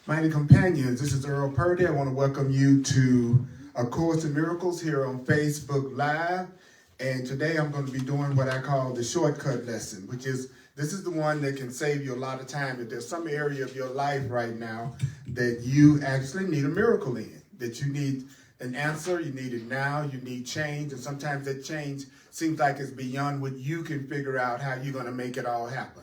Mighty companions, this is Earl Purdy. I want to welcome you to A Course in Miracles here on Facebook Live. And today I'm going to be doing what I call the shortcut lesson, which is, this is the one that can save you a lot of time. If there's some area of your life right now that you actually need a miracle in, that you need an answer, you need it now, you need change, and sometimes that change seems like it's beyond what you can figure out how you're going to make it all happen.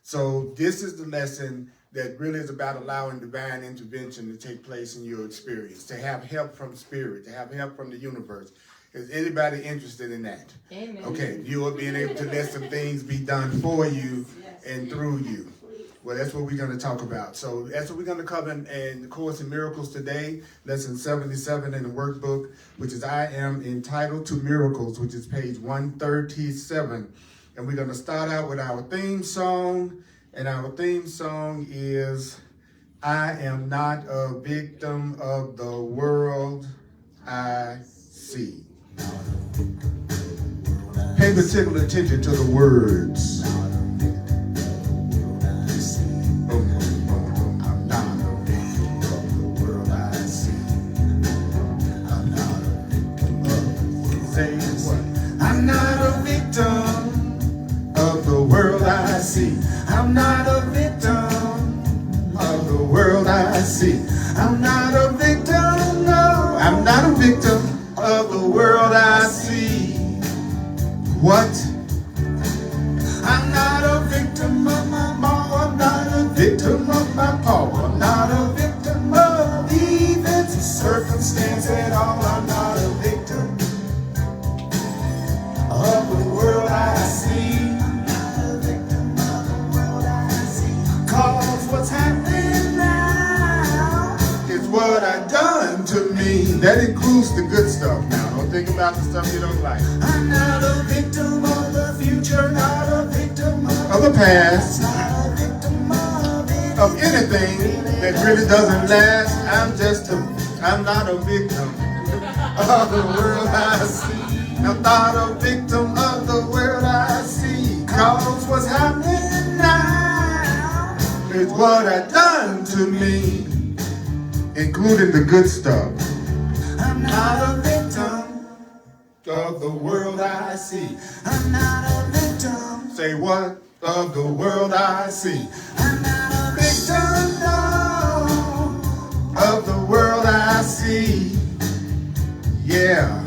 So this is the lesson that really is about allowing divine intervention to take place in your experience, to have help from spirit, to have help from the universe. Is anybody interested in that? Amen. Okay, you are being able to let some things be done for you and through you. Well, that's what we're going to talk about. So that's what we're going to cover in the Course in Miracles today, lesson 77 in the workbook, which is I Am Entitled to Miracles, which is page 137. And we're going to start out with our theme song. And our theme song is, I am not a victim of the world I see. Pay particular attention to the words. I'm not a victim of the world I see. I'm not a victim of, say what? I'm not a victim of the world I see. I'm not a victim of the world I see. I'm not a victim, no, I'm not a victim of the world I see. What? I'm not a victim of my mom, I'm not a victim of my pa, I'm not a victim of events and circumstance at all. I'm not a victim of the world I see. Cause what's happening now is what I done to me. That includes the good stuff now. Don't think about the stuff you don't like. I'm not a victim of the future, not a victim of the past, not a victim of anything that really doesn't last. I'm not a victim of the world I see. I'm not a victim of the world I see. Cause what's happening now is what I done to me, including the good stuff. I'm not a victim of the world I see. I'm not a victim. Say what? Of the world I see. I'm not a victim, no, of the world I see. Yeah.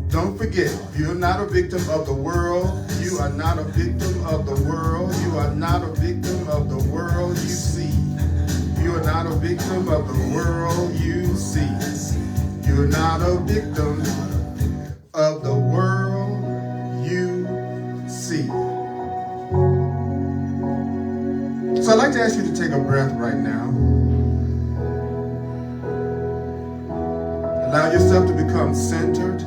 Don't forget, you're not a victim of the world. You are not a victim of the world. You are not a victim of the world you see. You are not a victim of the world you see. You're not a victim of the world you see. So I'd like to ask you to take a breath right now. Allow yourself to become centered.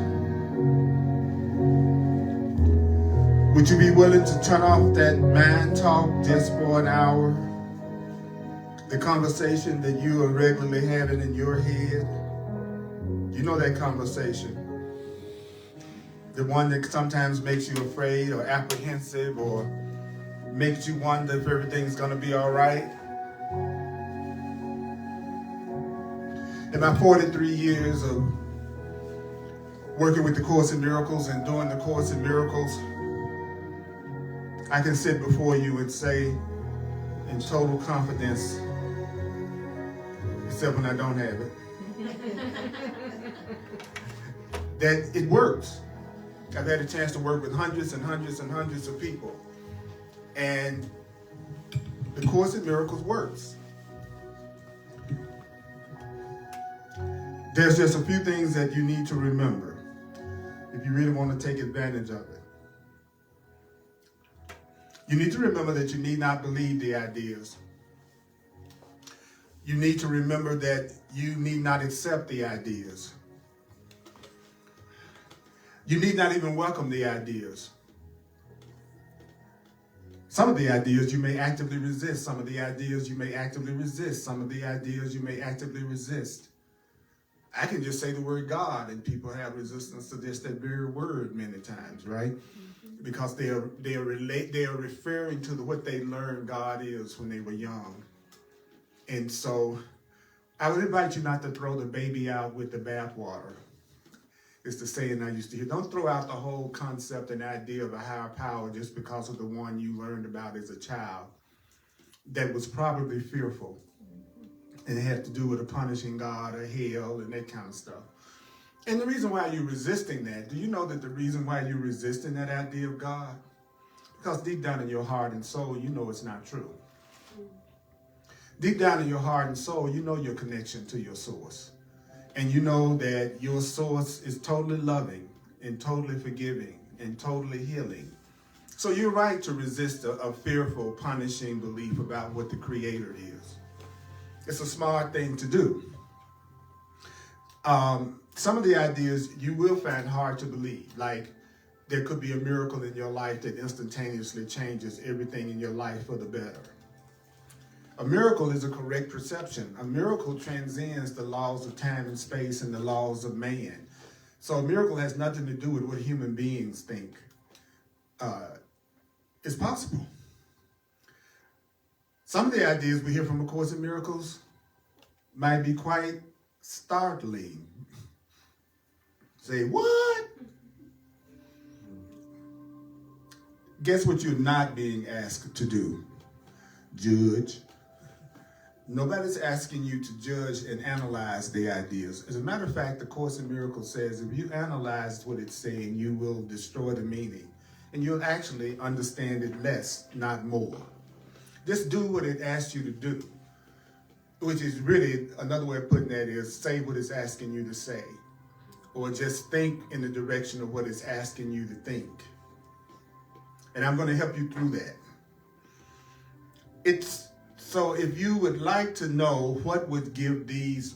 Would you be willing to turn off that mind talk just for an hour? The conversation that you are regularly having in your head. You know that conversation. The one that sometimes makes you afraid or apprehensive or makes you wonder if everything's going to be all right. In my 43 years of working with the Course in Miracles and doing the Course in Miracles, I can sit before you and say in total confidence, except when I don't have it, that it works. I've had a chance to work with hundreds and hundreds and hundreds of people. And the Course in Miracles works. There's just a few things that you need to remember if you really want to take advantage of it. You need to remember that you need not believe the ideas. You need to remember that you need not accept the ideas. You need not even welcome the ideas. Some of the ideas you may actively resist. Some of the ideas you may actively resist. Some of the ideas you may actively resist. I can just say the word God and people have resistance to this, that very word many times, right? Because they are referring to what they learned God is when they were young. And so I would invite you not to throw the baby out with the bathwater. It's the saying I used to hear. Don't throw out the whole concept and idea of a higher power just because of the one you learned about as a child that was probably fearful and it had to do with a punishing God or hell and that kind of stuff. And the reason why you're resisting that, do you know that the reason why you're resisting that idea of God? Because deep down in your heart and soul, you know it's not true. Deep down in your heart and soul, you know your connection to your source. And you know that your source is totally loving and totally forgiving and totally healing. So you're right to resist a fearful, punishing belief about what the Creator is. It's a smart thing to do. Some of the ideas you will find hard to believe, like there could be a miracle in your life that instantaneously changes everything in your life for the better. A miracle is a correct perception. A miracle transcends the laws of time and space and the laws of man. So a miracle has nothing to do with what human beings think is possible. Some of the ideas we hear from A Course in Miracles might be quite startling. Say, what? Guess what you're not being asked to do? Judge. Nobody's asking you to judge and analyze the ideas. As a matter of fact, the Course in Miracles says if you analyze what it's saying, you will destroy the meaning. And you'll actually understand it less, not more. Just do what it asks you to do. Which is really, another way of putting that is, say what it's asking you to say. Or just think in the direction of what it's asking you to think. And I'm going to help you through that. So if you would like to know what would give these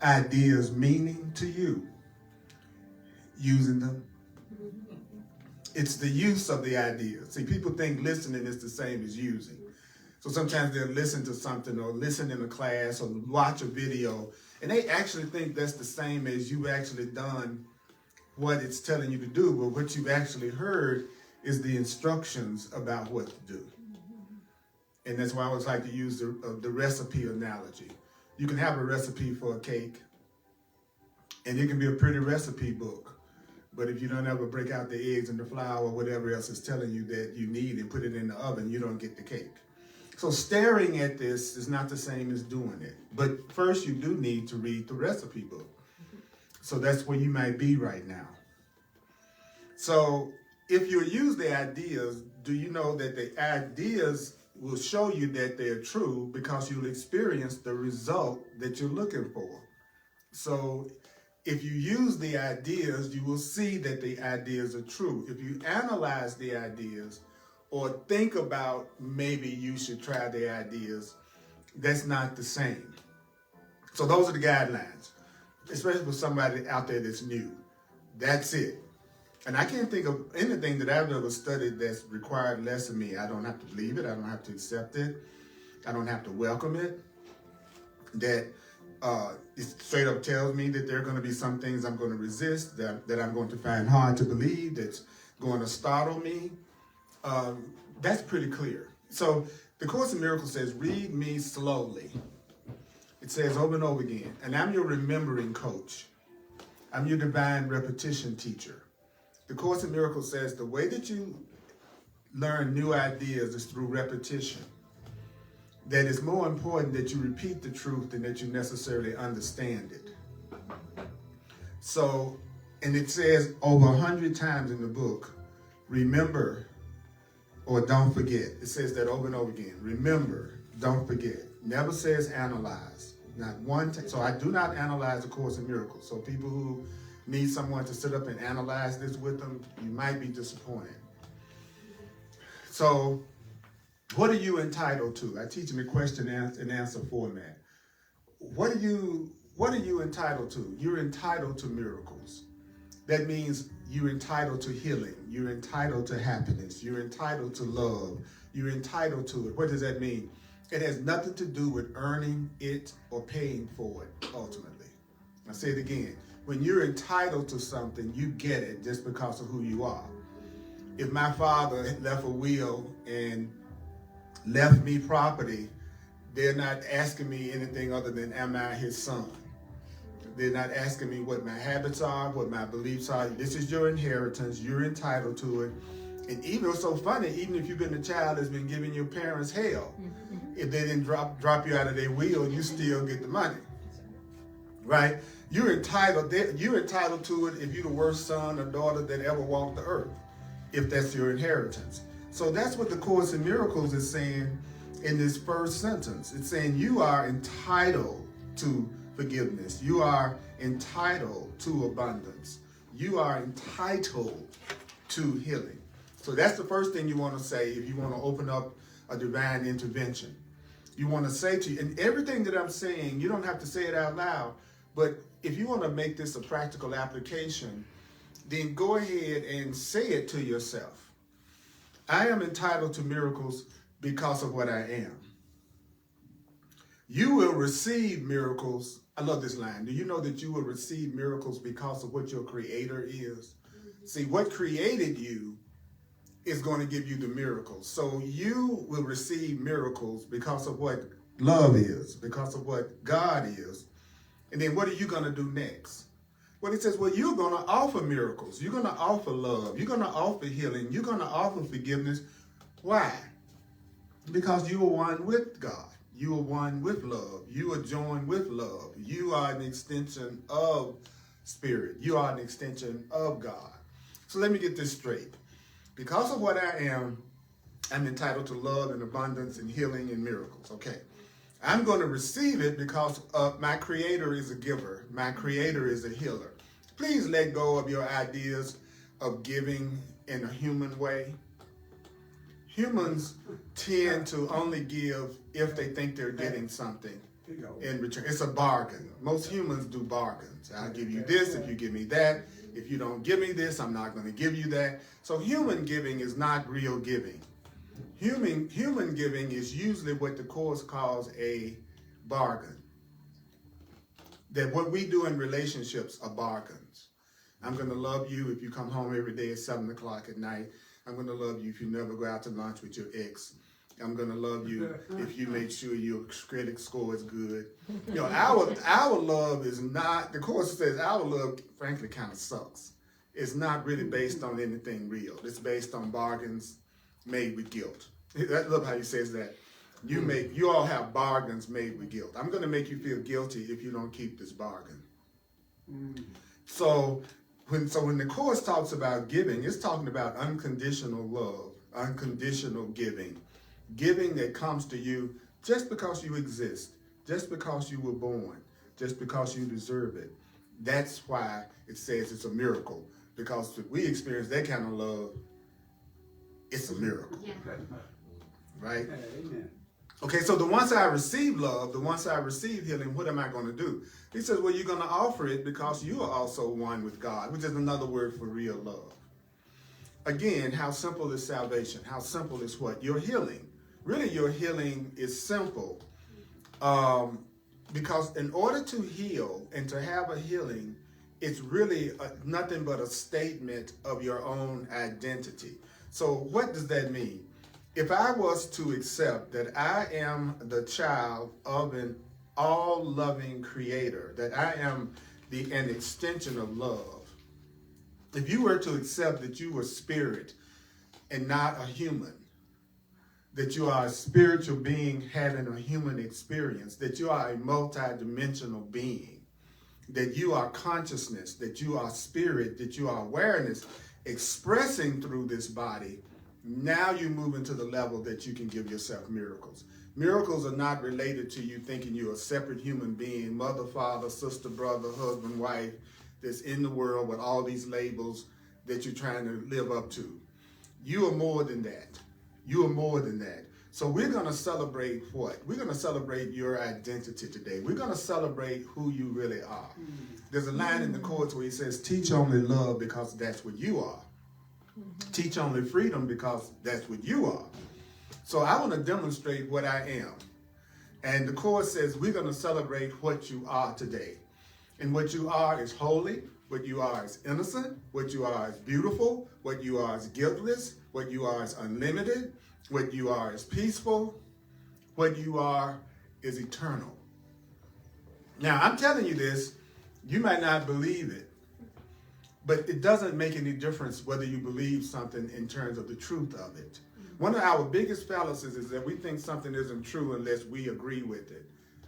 ideas meaning to you, using them. It's the use of the ideas. See, people think listening is the same as using. So sometimes they'll listen to something or listen in a class or watch a video, and they actually think that's the same as you've actually done what it's telling you to do. But what you've actually heard is the instructions about what to do. And that's why I always like to use the recipe analogy. You can have a recipe for a cake, and it can be a pretty recipe book. But if you don't ever break out the eggs and the flour or whatever else is telling you that you need and put it in the oven, you don't get the cake. So staring at this is not the same as doing it. But first you do need to read the recipe book. So that's where you might be right now. So if you use the ideas, do you know that the ideas will show you that they're true because you'll experience the result that you're looking for. So if you use the ideas, you will see that the ideas are true. If you analyze the ideas or think about maybe you should try the ideas, that's not the same. So those are the guidelines, especially for somebody out there that's new. That's it. And I can't think of anything that I've ever studied that's required less of me. I don't have to believe it. I don't have to accept it. I don't have to welcome it. That it straight up tells me that there are going to be some things I'm going to resist, that I'm going to find hard to believe, that's going to startle me. That's pretty clear. So the Course in Miracles says, read me slowly. It says over and over again, and I'm your remembering coach. I'm your divine repetition teacher. The Course in Miracles says the way that you learn new ideas is through repetition. That it's more important that you repeat the truth than that you necessarily understand it. So, and it says over 100 times in the book, remember or don't forget. It says that over and over again. Remember, don't forget. Never says analyze. Not one time. So I do not analyze the Course in Miracles. So people who need someone to sit up and analyze this with them, you might be disappointed. So, what are you entitled to? I teach in the question and answer format. What are you entitled to? You're entitled to miracles. That means you're entitled to healing. You're entitled to happiness. You're entitled to love. You're entitled to it. What does that mean? It has nothing to do with earning it or paying for it, ultimately. I'll say it again. When you're entitled to something, you get it just because of who you are. If my father left a will and left me property, They're not asking me anything other than, am I his son? They're not asking me what my habits are, what my beliefs are. This is your inheritance. You're entitled to it. And even, it's so funny, even if you've been a child that's been giving your parents hell, if they didn't drop you out of their will, you still get the money. Right? You're entitled to it if you're the worst son or daughter that ever walked the earth, if that's your inheritance. So that's what the Course in Miracles is saying in this first sentence. It's saying you are entitled to forgiveness. You are entitled to abundance. You are entitled to healing. So that's the first thing you want to say if you want to open up a divine intervention. You want to say to you, and everything that I'm saying, you don't have to say it out loud, but if you want to make this a practical application, then go ahead and say it to yourself. I am entitled to miracles because of what I am. You will receive miracles. I love this line. Do you know that you will receive miracles because of what your Creator is? See, what created you is going to give you the miracles. So you will receive miracles because of what love is, because of what God is. And then what are you going to do next? Well, it says, well, you're going to offer miracles. You're going to offer love. You're going to offer healing. You're going to offer forgiveness. Why? Because you are one with God. You are one with love. You are joined with love. You are an extension of Spirit. You are an extension of God. So let me get this straight. Because of what I am, I'm entitled to love and abundance and healing and miracles. Okay. I'm going to receive it because my Creator is a giver. My Creator is a healer. Please let go of your ideas of giving in a human way. Humans tend to only give if they think they're getting something in return. It's a bargain. Most humans do bargains. I'll give you this if you give me that. If you don't give me this, I'm not going to give you that. So human giving is not real giving. Human giving is usually what the Course calls a bargain. That what we do in relationships are bargains. I'm going to love you if you come home every day at 7 o'clock at night. I'm going to love you if you never go out to lunch with your ex. I'm going to love you if you make sure your credit score is good. You know, our love is not, the Course says our love, frankly, kind of sucks. It's not really based on anything real. It's based on bargains made with guilt. I love how he says that. You all have bargains made with guilt. I'm going to make you feel guilty if you don't keep this bargain. So when the Course talks about giving, it's talking about unconditional love, unconditional giving. Giving that comes to you just because you exist, just because you were born, just because you deserve it. That's why it says it's a miracle. Because if we experience that kind of love, it's a miracle. Yeah. Right? Amen. Okay, so once I receive love, once I receive healing, what am I going to do? He says, well, you're going to offer it because you are also one with God, which is another word for real love. Again, how simple is salvation? How simple is what? Your healing. Really, your healing is simple. Because in order to heal and to have a healing, it's really nothing but a statement of your own identity. So what does that mean? If I was to accept that I am the child of an all-loving Creator, that I am an extension of love, if you were to accept that you were spirit and not a human, that you are a spiritual being having a human experience, that you are a multi-dimensional being, that you are consciousness, that you are spirit, that you are awareness expressing through this body, now you move into the level that you can give yourself miracles. Miracles are not related to you thinking you're a separate human being, mother, father, sister, brother, husband, wife, that's in the world with all these labels that you're trying to live up to. You are more than that. You are more than that. So we're going to celebrate what? We're going to celebrate your identity today. We're going to celebrate who you really are. There's a line in the Course where he says, teach only love because that's what you are. Teach only freedom because that's what you are. So I want to demonstrate what I am. And the Course says we're going to celebrate what you are today. And what you are is holy. What you are is innocent. What you are is beautiful. What you are is guiltless. What you are is unlimited. What you are is peaceful. What you are is eternal. Now, I'm telling you this, you might not believe it, but it doesn't make any difference whether you believe something in terms of the truth of it. One of our biggest fallacies is that we think something isn't true unless we agree with it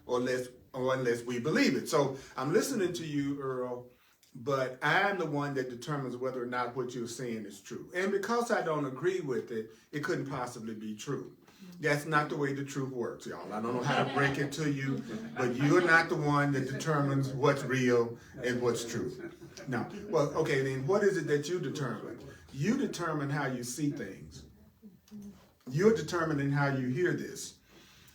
or unless we believe it. So I'm listening to you, Earl, but I'm the one that determines whether or not what you're saying is true. And because I don't agree with it, it couldn't possibly be true. That's not the way the truth works, y'all. I don't know how to break it to you, but you're not the one that determines what's real and what's true. No. Well, okay, then what is it that you determine? You determine how you see things. You're determining how you hear this.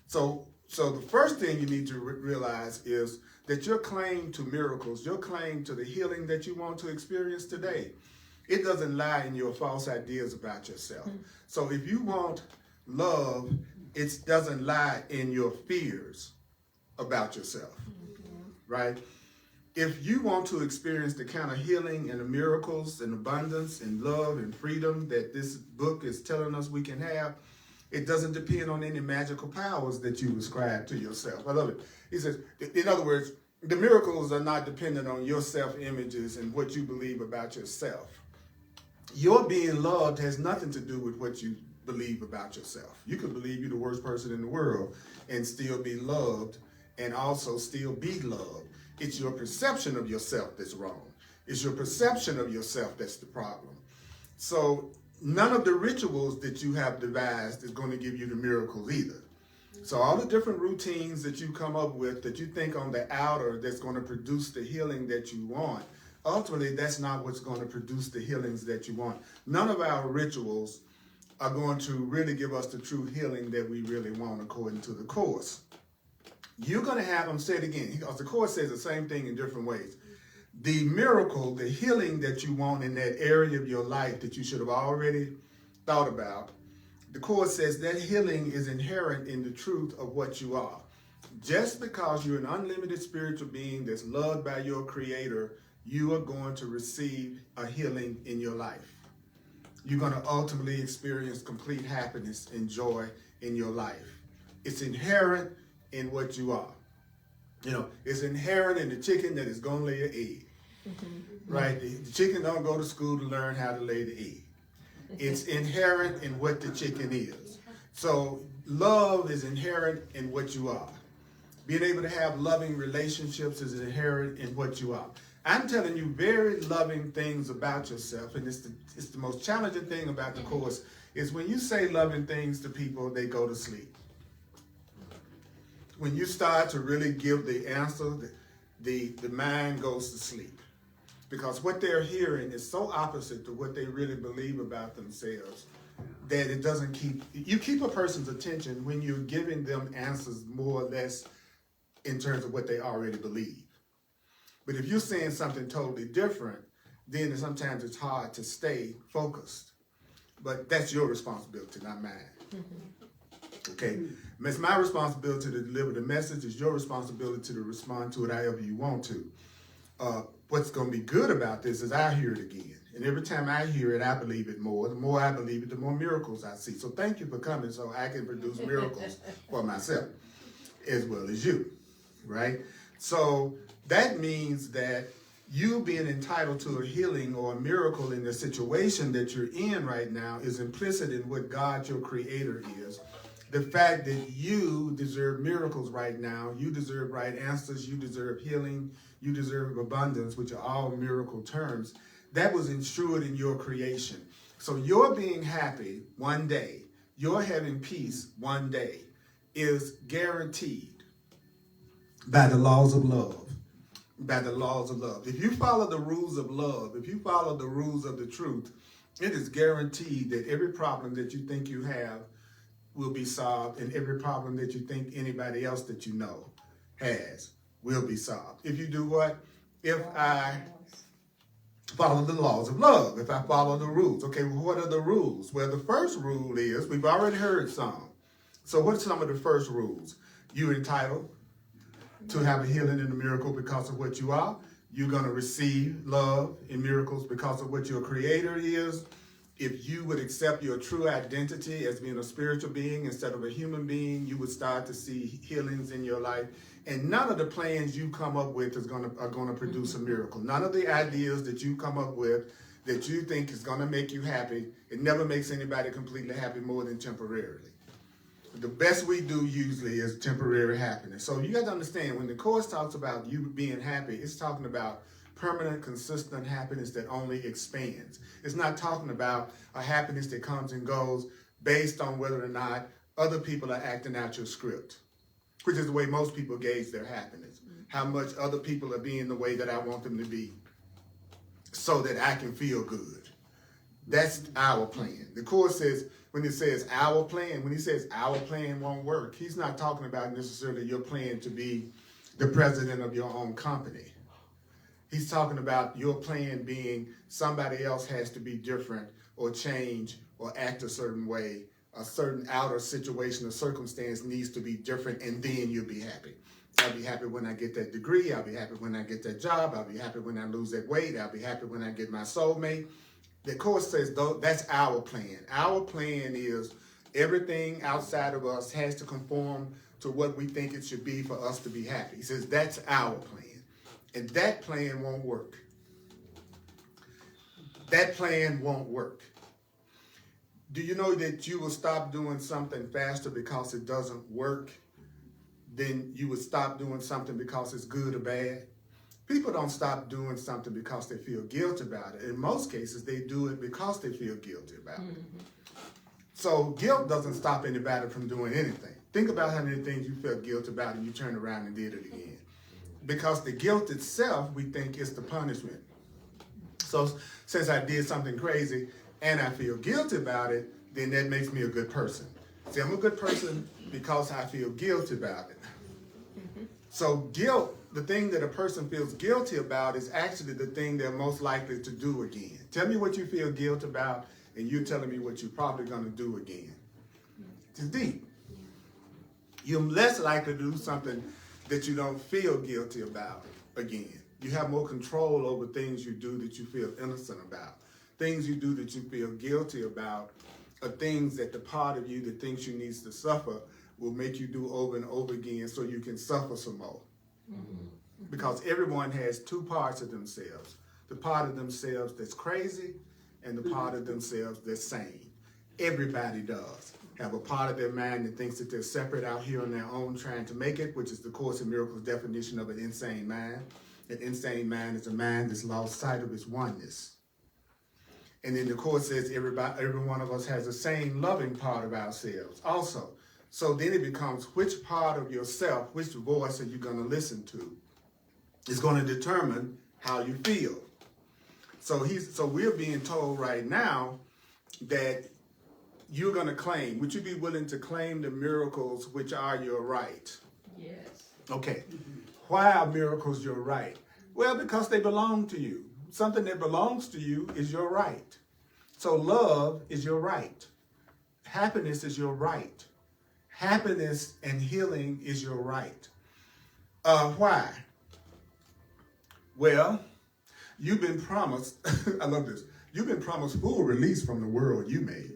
So the first thing you need to realize is that your claim to miracles, your claim to the healing that you want to experience today, it doesn't lie in your false ideas about yourself. So if you want love, it doesn't lie in your fears about yourself, right? If you want to experience the kind of healing and the miracles and abundance and love and freedom that this book is telling us we can have, it doesn't depend on any magical powers that you ascribe to yourself. I love it. He says, in other words, the miracles are not dependent on your self-images and what you believe about yourself. Your being loved has nothing to do with what you believe about yourself. You could believe you're the worst person in the world and still be loved and also still be loved. It's your perception of yourself that's wrong. It's your perception of yourself that's the problem. So none of the rituals that you have devised is going to give you the miracles either. So all the different routines that you come up with that you think on the outer that's going to produce the healing that you want, ultimately that's not what's going to produce the healings that you want. None of our rituals are going to really give us the true healing that we really want according to the Course. You're going to have them say it again, because the Course says the same thing in different ways. The miracle, the healing that you want in that area of your life that you should have already thought about, the Course says that healing is inherent in the truth of what you are. Just because you're an unlimited spiritual being that's loved by your Creator, you are going to receive a healing in your life. You're going to ultimately experience complete happiness and joy in your life. It's inherent in what you are. You know, it's inherent in the chicken that is going to lay an egg. Right? The chicken don't go to school to learn how to lay the egg. It's inherent in what the chicken is. So love is inherent in what you are. Being able to have loving relationships is inherent in what you are. I'm telling you very loving things about yourself, and it's the most challenging thing about the Course, is when you say loving things to people, they go to sleep. When you start to really give the answer, the mind goes to sleep. Because what they're hearing is so opposite to what they really believe about themselves that it doesn't you keep a person's attention when you're giving them answers more or less in terms of what they already believe. But if you're saying something totally different, then sometimes it's hard to stay focused. But that's your responsibility, not mine. Okay? It's my responsibility to deliver the message. It's your responsibility to respond to it however you want to. What's going to be good about this is I hear it again. And every time I hear it, I believe it more. The more I believe it, the more miracles I see. So thank you for coming so I can produce miracles for myself as well as you, right? So that means that you being entitled to a healing or a miracle in the situation that you're in right now is implicit in what God, your Creator, is. The fact that you deserve miracles right now, you deserve right answers, you deserve healing, you deserve abundance, which are all miracle terms, that was ensured in your creation. So your being happy one day, your having peace one day, is guaranteed by the laws of love. By the laws of love. If you follow the rules of love, if you follow the rules of the truth, it is guaranteed that every problem that you think you have will be solved, and every problem that you think anybody else that you know has will be solved. If you do what? If I follow the laws of love, if I follow the rules. Okay, well, what are the rules? Well, the first rule is, we've already heard some. So what are some of the first rules? You're entitled to have a healing and a miracle because of what you are. You're going to receive love and miracles because of what your Creator is. if you would accept your true identity as being a spiritual being instead of a human being, you would start to see healings in your life. And none of the plans you come up with are gonna produce a miracle. None of the ideas that you come up with that you think is gonna make you happy, it never makes anybody completely happy more than temporarily. The best we do usually is temporary happiness. So you got to understand, when the Course talks about you being happy, it's talking about permanent, consistent happiness that only expands. It's not talking about a happiness that comes and goes based on whether or not other people are acting out your script, which is the way most people gauge their happiness. How much other people are being the way that I want them to be so that I can feel good. That's our plan. The Course says, when it says our plan, when he says our plan won't work, he's not talking about necessarily your plan to be the president of your own company. He's talking about your plan being somebody else has to be different or change or act a certain way. A certain outer situation or circumstance needs to be different, and then you'll be happy. I'll be happy when I get that degree. I'll be happy when I get that job. I'll be happy when I lose that weight. I'll be happy when I get my soulmate. The Course says that's our plan. Our plan is everything outside of us has to conform to what we think it should be for us to be happy. He says that's our plan. And that plan won't work. That plan won't work. Do you know that you will stop doing something faster because it doesn't work than you would stop doing something because it's good or bad? People don't stop doing something because they feel guilty about it. In most cases, they do it because they feel guilty about it. So guilt doesn't stop anybody from doing anything. Think about how many things you felt guilty about and you turned around and did it again. Because the guilt itself, we think, is the punishment. So since I did something crazy and I feel guilty about it, then that makes me a good person. See, I'm a good person because I feel guilty about it. So guilt, the thing that a person feels guilty about, is actually the thing they're most likely to do again. Tell me what you feel guilty about, and you're telling me what you're probably going to do again. It's deep. You're less likely to do something that you don't feel guilty about again. You have more control over things you do that you feel innocent about. Things you do that you feel guilty about are things that the part of you that thinks you needs to suffer will make you do over and over again so you can suffer some more. Because everyone has two parts of themselves. The part of themselves that's crazy and the part of themselves that's sane. Everybody does have a part of their mind that thinks that they're separate out here on their own trying to make it, which is the Course in Miracles definition of an insane mind. An insane mind is a mind that's lost sight of its oneness. And then the Course says every one of us has a sane, loving part of ourselves also. So then it becomes which part of yourself, which voice are you going to listen to, is going to determine how you feel. So we're being told right now that you're going to claim. Would you be willing to claim the miracles which are your right? Yes. Okay. Why are miracles your right? Well, because they belong to you. Something that belongs to you is your right. So love is your right. Happiness is your right. Happiness and healing is your right. Why? Well, you've been promised, I love this, you've been promised full release from the world you made.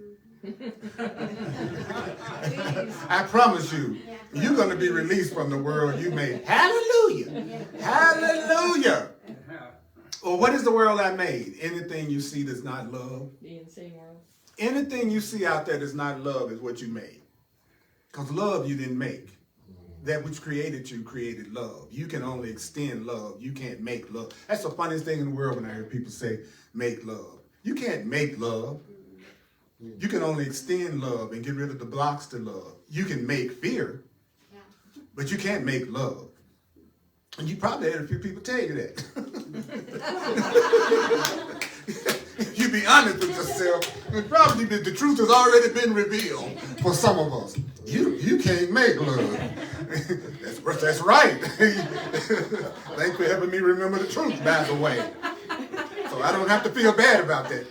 I promise you, you're going to be released from the world you made. Hallelujah. Hallelujah. Well, what is the world I made? Anything you see that's not love. The insane world. Anything you see out there that's not love is what you made. Because love you didn't make. That which created you created love. You can only extend love. You can't make love. That's the funniest thing in the world when I hear people say, make love. You can't make love. You can only extend love and get rid of the blocks to love. You can make fear, but you can't make love. And you probably had a few people tell you that. If you be honest with yourself, it probably the truth has already been revealed for some of us. You can't make love. That's right. Thanks for helping me remember the truth, by the way. So I don't have to feel bad about that.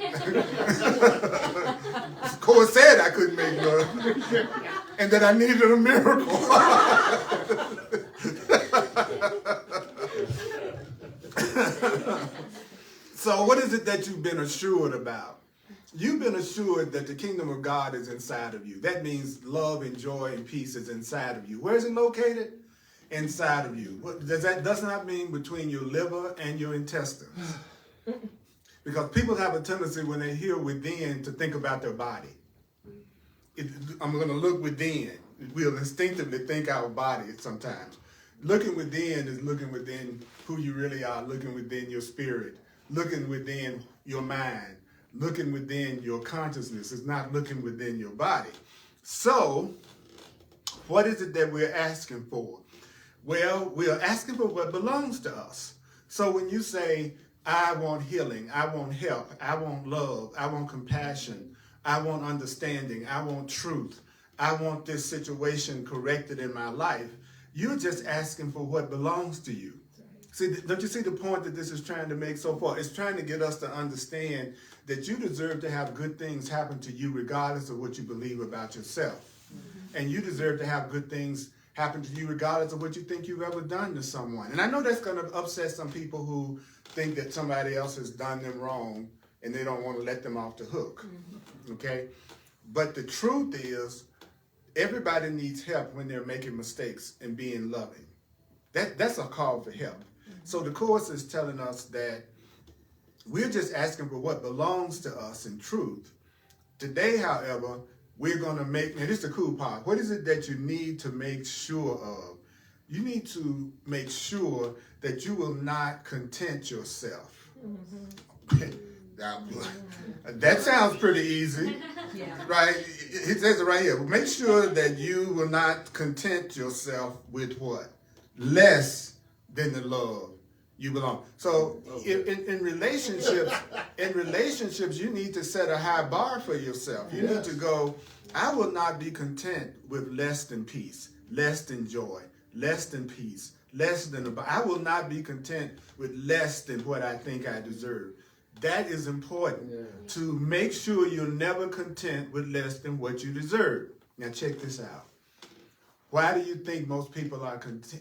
Of course said I couldn't make love and that I needed a miracle. So what is it that you've been assured about? You've been assured that the kingdom of God is inside of you. That means love and joy and peace is inside of you. Where is it located? Inside of you. That does not mean between your liver and your intestines. Because people have a tendency when they hear within to think about their body. I'm going to look within. We'll instinctively think our body sometimes. Looking within is looking within who you really are, looking within your spirit, looking within your mind, looking within your consciousness. It's not looking within your body. So, what is it that we're asking for? Well, we are asking for what belongs to us. So when you say, I want healing, I want help, I want love, I want compassion, I want understanding, I want truth, I want this situation corrected in my life, you're just asking for what belongs to you. See, don't you see the point that this is trying to make so far? It's trying to get us to understand that you deserve to have good things happen to you regardless of what you believe about yourself. And you deserve to have good things happen to you regardless of what you think you've ever done to someone. And I know that's going to upset some people who think that somebody else has done them wrong and they don't want to let them off the hook. Okay? But the truth is, everybody needs help when they're making mistakes and being loving. That's a call for help. So the Course is telling us that we're just asking for what belongs to us in truth. Today, however, we're going to make, and this is the cool part, what is it that you need to make sure of? You need to make sure that you will not content yourself. That sounds pretty easy, right? It says it right here. Make sure that you will not content yourself with what? Less than the love you belong. So in relationships, you need to set a high bar for yourself. You need to go, I will not be content with less than peace, less than joy, less than peace, less than, I will not be content with less than what I think I deserve. That is important to make sure you're never content with less than what you deserve. Now check this out. Why do you think most people are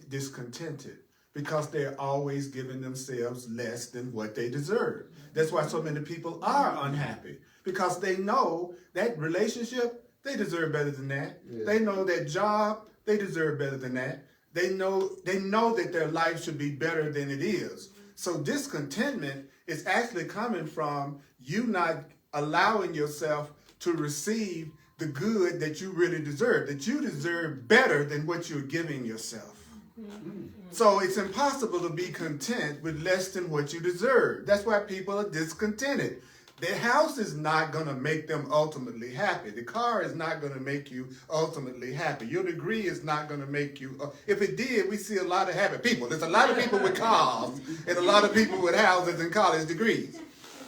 discontented? Because they're always giving themselves less than what they deserve. That's why so many people are unhappy. Because they know that relationship, they deserve better than that. Yeah. They know that job, they deserve better than that. They know that their life should be better than it is. So discontentment is actually coming from you not allowing yourself to receive the good that you really deserve, that you deserve better than what you're giving yourself. So it's impossible to be content with less than what you deserve. That's why people are discontented. Their house is not going to make them ultimately happy. The car is not going to make you ultimately happy. Your degree is not going to make you. If it did, we see a lot of happy people. There's a lot of people with cars and a lot of people with houses and college degrees.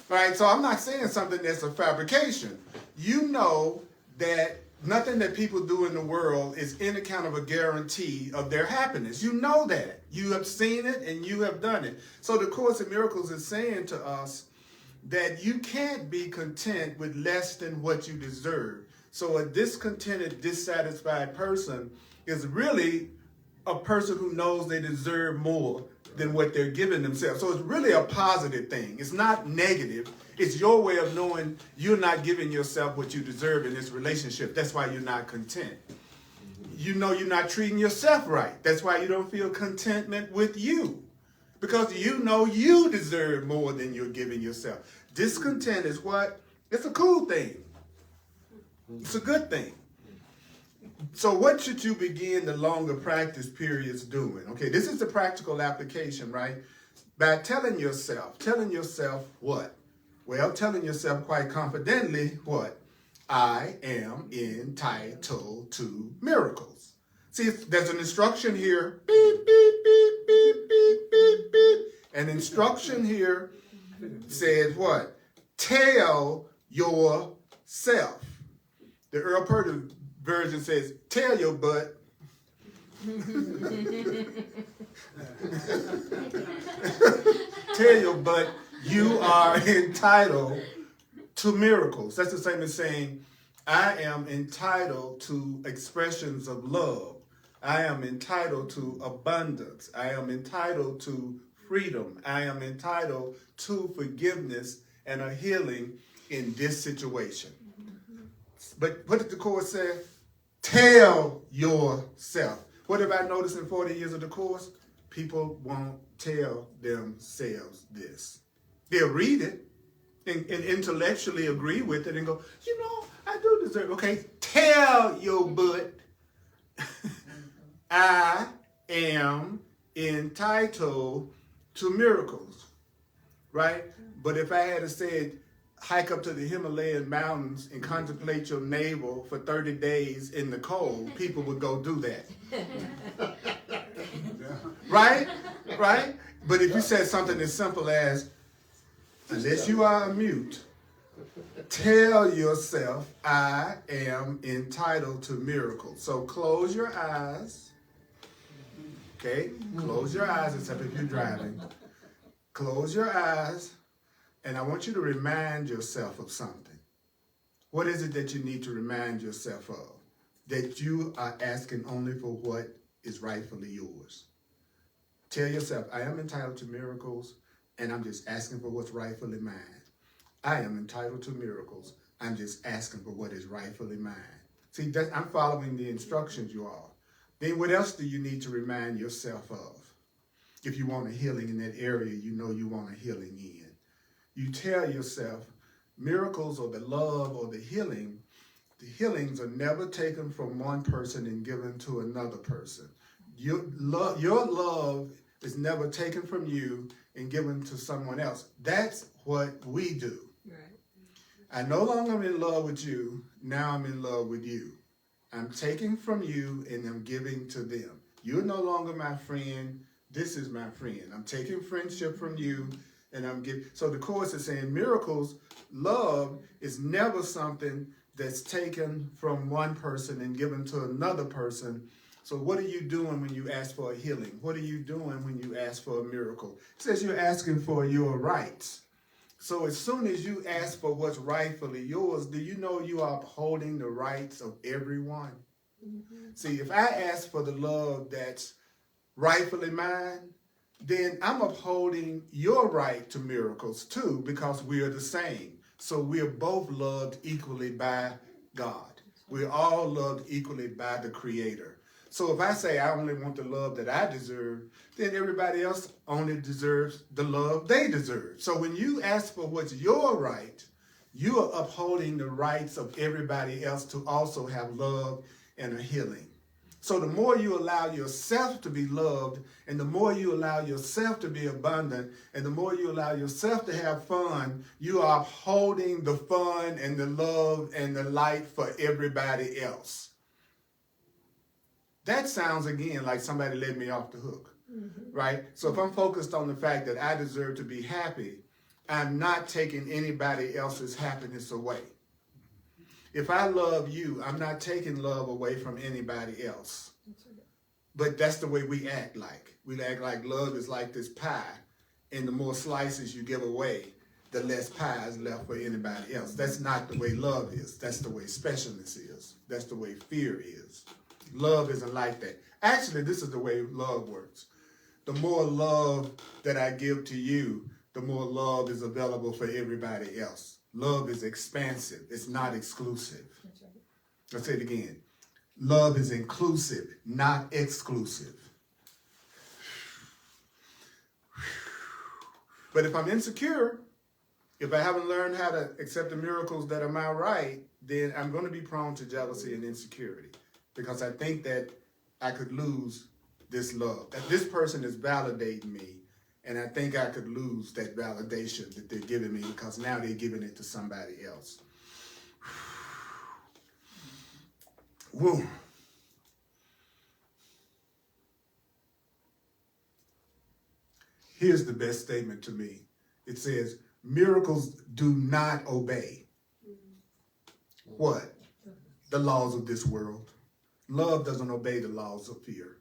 Right? So I'm not saying something that's a fabrication. You know that nothing that people do in the world is any kind of a guarantee of their happiness. You know that. You have seen it and you have done it. So the Course in Miracles is saying to us that you can't be content with less than what you deserve. So a discontented, dissatisfied person is really a person who knows they deserve more than what they're giving themselves. So it's really a positive thing. It's not negative. It's your way of knowing you're not giving yourself what you deserve in this relationship. That's why you're not content. You know you're not treating yourself right. That's why you don't feel contentment with you. Because you know you deserve more than you're giving yourself. Discontent is what? It's a cool thing. It's a good thing. So what should you begin the longer practice periods doing? Okay, this is the practical application, right? By telling yourself what? Well, telling yourself quite confidently what? I am entitled to miracles. See, there's an instruction here. Beep, beep, beep, beep, beep, beep, beep. An instruction here says what? Tell yourself. The Earl Purdy version says, tell your butt. Tell your butt you are entitled to miracles. That's the same as saying, I am entitled to expressions of love. I am entitled to abundance. I am entitled to freedom. I am entitled to forgiveness and a healing in this situation. But what did the course say? Tell yourself. What have I noticed in 40 years of the course? People won't tell themselves this. They'll read it and intellectually agree with it and go, you know, I do deserve. Okay, tell your butt, I am entitled to miracles, right? But if I had said, hike up to the Himalayan mountains and contemplate your navel for 30 days in the cold, people would go do that. Right? Right? But if you said something as simple as, unless you are mute, tell yourself, I am entitled to miracles. So close your eyes. Okay? Close your eyes, except if you're driving. Close your eyes. And I want you to remind yourself of something. What is it that you need to remind yourself of? That you are asking only for what is rightfully yours. Tell yourself, I am entitled to miracles, and I'm just asking for what's rightfully mine. I am entitled to miracles. I'm just asking for what is rightfully mine. See, I'm following the instructions, you all. Then what else do you need to remind yourself of? If you want a healing in that area, you know you want a healing in. You tell yourself, miracles or the love or the healings are never taken from one person and given to another person. Your love is never taken from you and given to someone else. That's what we do. Right. I no longer am in love with you. Now I'm in love with you. I'm taking from you and I'm giving to them. You're no longer my friend. This is my friend. I'm taking friendship from you and I'm giving. So the Course is saying miracles, love is never something that's taken from one person and given to another person. So what are you doing when you ask for a healing? What are you doing when you ask for a miracle? It says you're asking for your rights. So as soon as you ask for what's rightfully yours, do you know you are upholding the rights of everyone? Mm-hmm. See, if I ask for the love that's rightfully mine, then I'm upholding your right to miracles too, because we are the same. So we're both loved equally by God. We're all loved equally by the Creator. So if I say I only want the love that I deserve, then everybody else only deserves the love they deserve. So when you ask for what's your right, you are upholding the rights of everybody else to also have love and a healing. So the more you allow yourself to be loved, and the more you allow yourself to be abundant, and the more you allow yourself to have fun, you are upholding the fun and the love and the light for everybody else. That sounds, again, like somebody let me off the hook, right? So if I'm focused on the fact that I deserve to be happy, I'm not taking anybody else's happiness away. If I love you, I'm not taking love away from anybody else. But that's the way we act like. We act like love is like this pie, and the more slices you give away, the less pie is left for anybody else. That's not the way love is. That's the way specialness is. That's the way fear is. Love isn't like that. Actually, this is the way love works. The more love that I give to you, the more love is available for everybody else. Love is expansive. It's not exclusive. That's right. Let's say it again. Love is inclusive, not exclusive. But if I'm insecure, if I haven't learned how to accept the miracles that are my right, then I'm going to be prone to jealousy and insecurity, because I think that I could lose this love, that this person is validating me, and I think I could lose that validation that they're giving me, because now they're giving it to somebody else. Woo. Here's the best statement to me. It says, miracles do not obey what? The laws of this world. Love doesn't obey the laws of fear.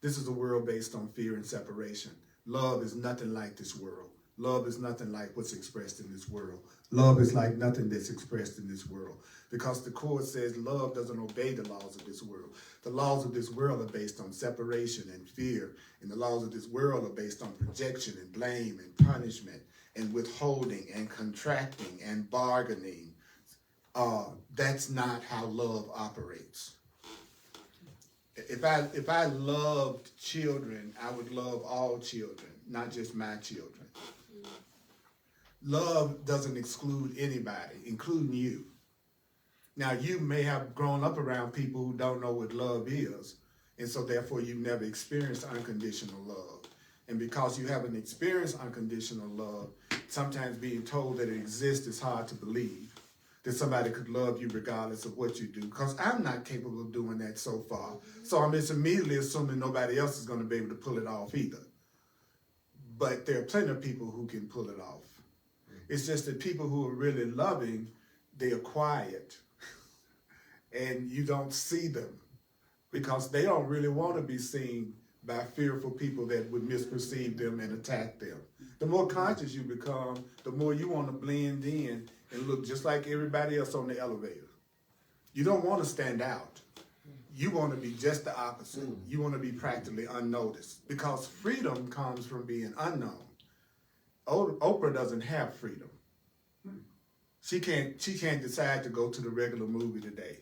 This is a world based on fear and separation. Love is nothing like this world. Love is nothing like what's expressed in this world. Love is like nothing that's expressed in this world. Because the Course says love doesn't obey the laws of this world. The laws of this world are based on separation and fear. And the laws of this world are based on projection and blame and punishment. and withholding and contracting and bargaining. That's not how love operates. If I loved children, I would love all children, not just my children. Love doesn't exclude anybody, including you. Now, you may have grown up around people who don't know what love is, and so therefore you've never experienced unconditional love. And because you haven't experienced unconditional love, sometimes being told that it exists is hard to believe, that somebody could love you regardless of what you do, because I'm not capable of doing that so far. So I'm just immediately assuming nobody else is going to be able to pull it off either. But there are plenty of people who can pull it off. It's just that people who are really loving, they are quiet. And you don't see them because they don't really want to be seen by fearful people that would misperceive them and attack them. The more conscious you become, the more you want to blend in and look just like everybody else on the elevator. You don't want to stand out. You want to be just the opposite. You want to be practically unnoticed because freedom comes from being unknown. Oprah doesn't have freedom. She can't decide to go to the regular movie today.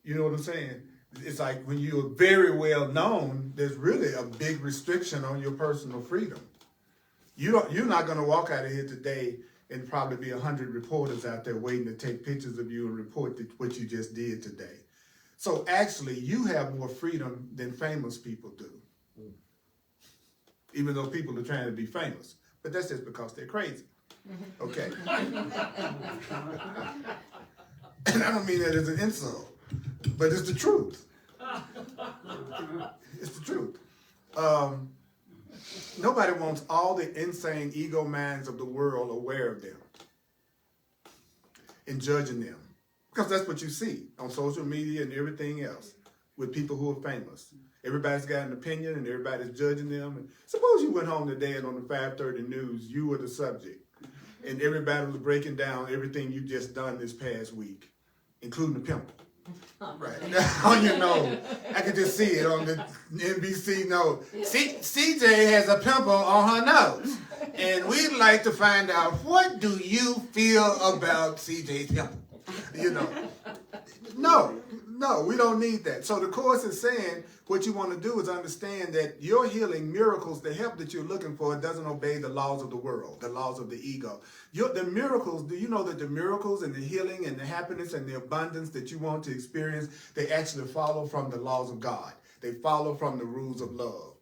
You know what I'm saying? It's like when you're very well known, there's really a big restriction on your personal freedom. You're not going to walk out of here today and probably be 100 reporters out there waiting to take pictures of you and report what you just did today. So actually, you have more freedom than famous people do, even though people are trying to be famous. But that's just because they're crazy. Okay. And I don't mean that as an insult, but it's the truth. It's the truth. Nobody wants all the insane ego minds of the world aware of them and judging them. Because that's what you see on social media and everything else with people who are famous. Everybody's got an opinion and everybody's judging them. And suppose you went home today and on the 5:30 news, you were the subject. And everybody was breaking down everything you just done this past week, including the pimple. Right now, you know, I can just see it on the NBC nose. CJ has a pimple on her nose. And we'd like to find out, what do you feel about CJ's pimple? You know, no, we don't need that. So the Course is saying what you want to do is understand that your healing miracles, the help that you're looking for, doesn't obey the laws of the world, the laws of the ego. The miracles, do you know that the miracles and the healing and the happiness and the abundance that you want to experience, they actually follow from the laws of God. They follow from the rules of love.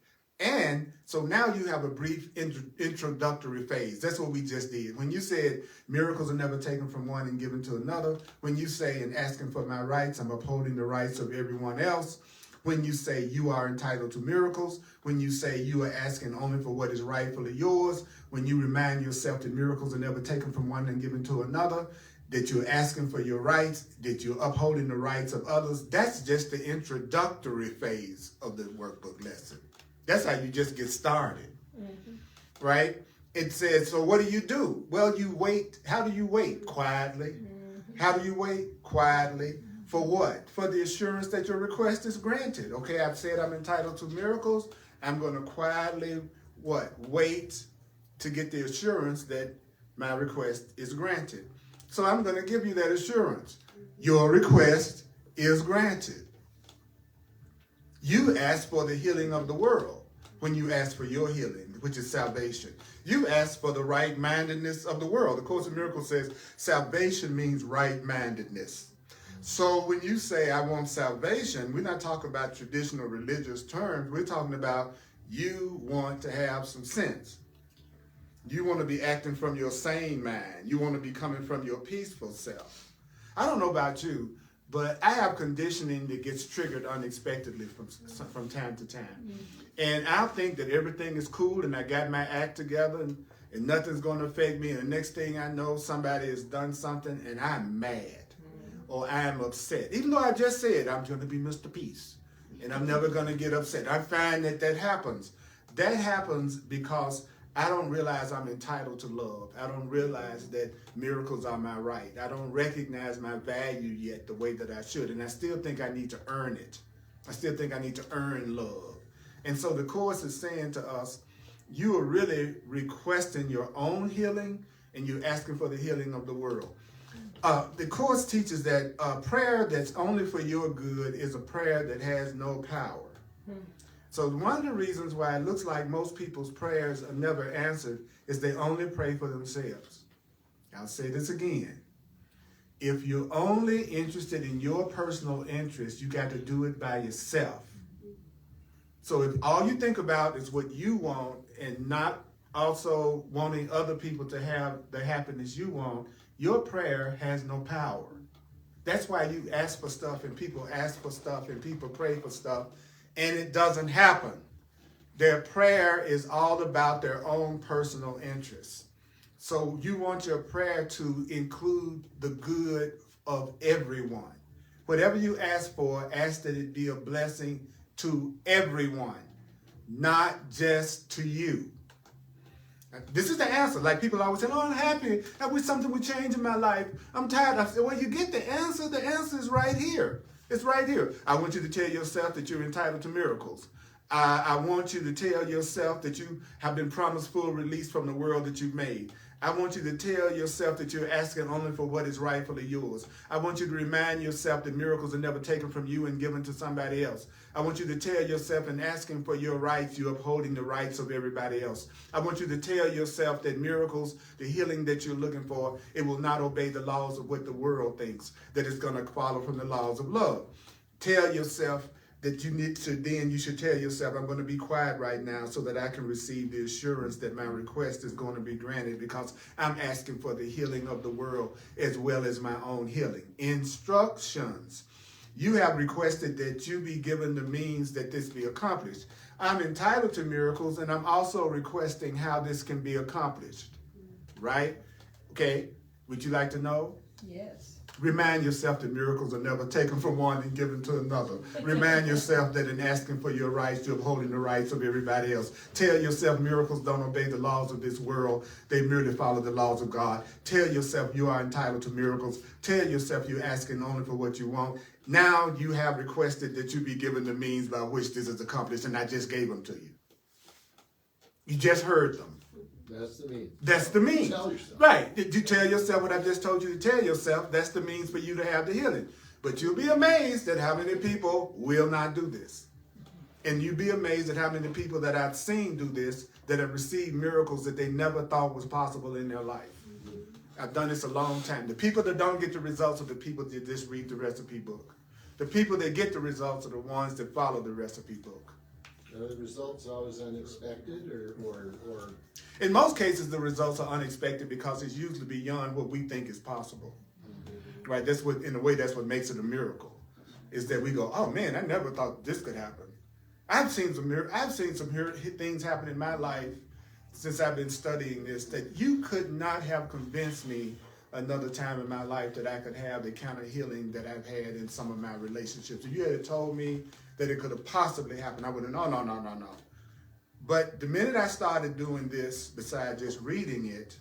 And so now you have a brief introductory phase. That's what we just did. When you said miracles are never taken from one and given to another, when you say in asking for my rights, I'm upholding the rights of everyone else, when you say you are entitled to miracles, when you say you are asking only for what is rightfully yours, when you remind yourself that miracles are never taken from one and given to another, that you're asking for your rights, that you're upholding the rights of others, that's just the introductory phase of the workbook lesson. That's how you just get started, right? It says, so what do? Well, you wait. How do you wait? Quietly. How do you wait? Quietly. For what? For the assurance that your request is granted. Okay, I've said I'm entitled to miracles. I'm going to quietly, what? Wait to get the assurance that my request is granted. So I'm going to give you that assurance. Your request is granted. You ask for the healing of the world when you ask for your healing, which is salvation. You ask for the right-mindedness of the world. The Course in Miracles says salvation means right-mindedness. So when you say, I want salvation, we're not talking about traditional religious terms. We're talking about you want to have some sense. You want to be acting from your sane mind. You want to be coming from your peaceful self. I don't know about you, but I have conditioning that gets triggered unexpectedly from time to time. And I think that everything is cool and I got my act together and nothing's going to affect me. And the next thing I know, somebody has done something and I'm mad or I'm upset. Even though I just said I'm going to be Mr. Peace and I'm never going to get upset. I find that happens. That happens because I don't realize I'm entitled to love. I don't realize that miracles are my right. I don't recognize my value yet the way that I should. And I still think I need to earn it. I still think I need to earn love. And so the Course is saying to us, you are really requesting your own healing, and you're asking for the healing of the world. The Course teaches that a prayer that's only for your good is a prayer that has no power. So one of the reasons why it looks like most people's prayers are never answered is they only pray for themselves. I'll say this again. If you're only interested in your personal interest, you got to do it by yourself. So if all you think about is what you want and not also wanting other people to have the happiness you want, your prayer has no power. That's why you ask for stuff and people ask for stuff and people pray for stuff and it doesn't happen. Their prayer is all about their own personal interests. So you want your prayer to include the good of everyone. Whatever you ask for, ask that it be a blessing to everyone, not just to you. This is the answer. Like people always say, oh, I'm happy. I wish something would change in my life. I'm tired. I said, well, you get the answer. The answer is right here. It's right here. I want you to tell yourself that you're entitled to miracles. I want you to tell yourself that you have been promised full release from the world that you've made. I want you to tell yourself that you're asking only for what is rightfully yours. I want you to remind yourself that miracles are never taken from you and given to somebody else. I want you to tell yourself in asking for your rights, you're upholding the rights of everybody else. I want you to tell yourself that miracles, the healing that you're looking for, it will not obey the laws of what the world thinks, that it's going to follow from the laws of love. Tell yourself that you should tell yourself, I'm going to be quiet right now so that I can receive the assurance that my request is going to be granted because I'm asking for the healing of the world as well as my own healing. Instructions. You have requested that you be given the means that this be accomplished. I'm entitled to miracles and I'm also requesting how this can be accomplished. Right? Okay. Would you like to know? Yes. Remind yourself that miracles are never taken from one and given to another. Remind yourself that in asking for your rights, you're upholding the rights of everybody else. Tell yourself miracles don't obey the laws of this world. They merely follow the laws of God. Tell yourself you are entitled to miracles. Tell yourself you're asking only for what you want. Now you have requested that you be given the means by which this is accomplished, and I just gave them to you. You just heard them. That's the means. That's the means. Tell yourself. Right. Did you tell yourself what I just told you to tell yourself? That's the means for you to have the healing. But you'll be amazed at how many people will not do this. And you'll be amazed at how many people that I've seen do this that have received miracles that they never thought was possible in their life. I've done this a long time. The people that don't get the results are the people that just read the recipe book. The people that get the results are the ones that follow the recipe book. Are the results always unexpected or? In most cases, the results are unexpected because it's usually beyond what we think is possible. Right? That's what, in a way, that's what makes it a miracle. Is that we go, oh man, I never thought this could happen. I've seen some things happen in my life since I've been studying this that you could not have convinced me another time in my life that I could have the kind of healing that I've had in some of my relationships. If you had told me that it could have possibly happened, I would have, no. But the minute I started doing this, besides just reading it,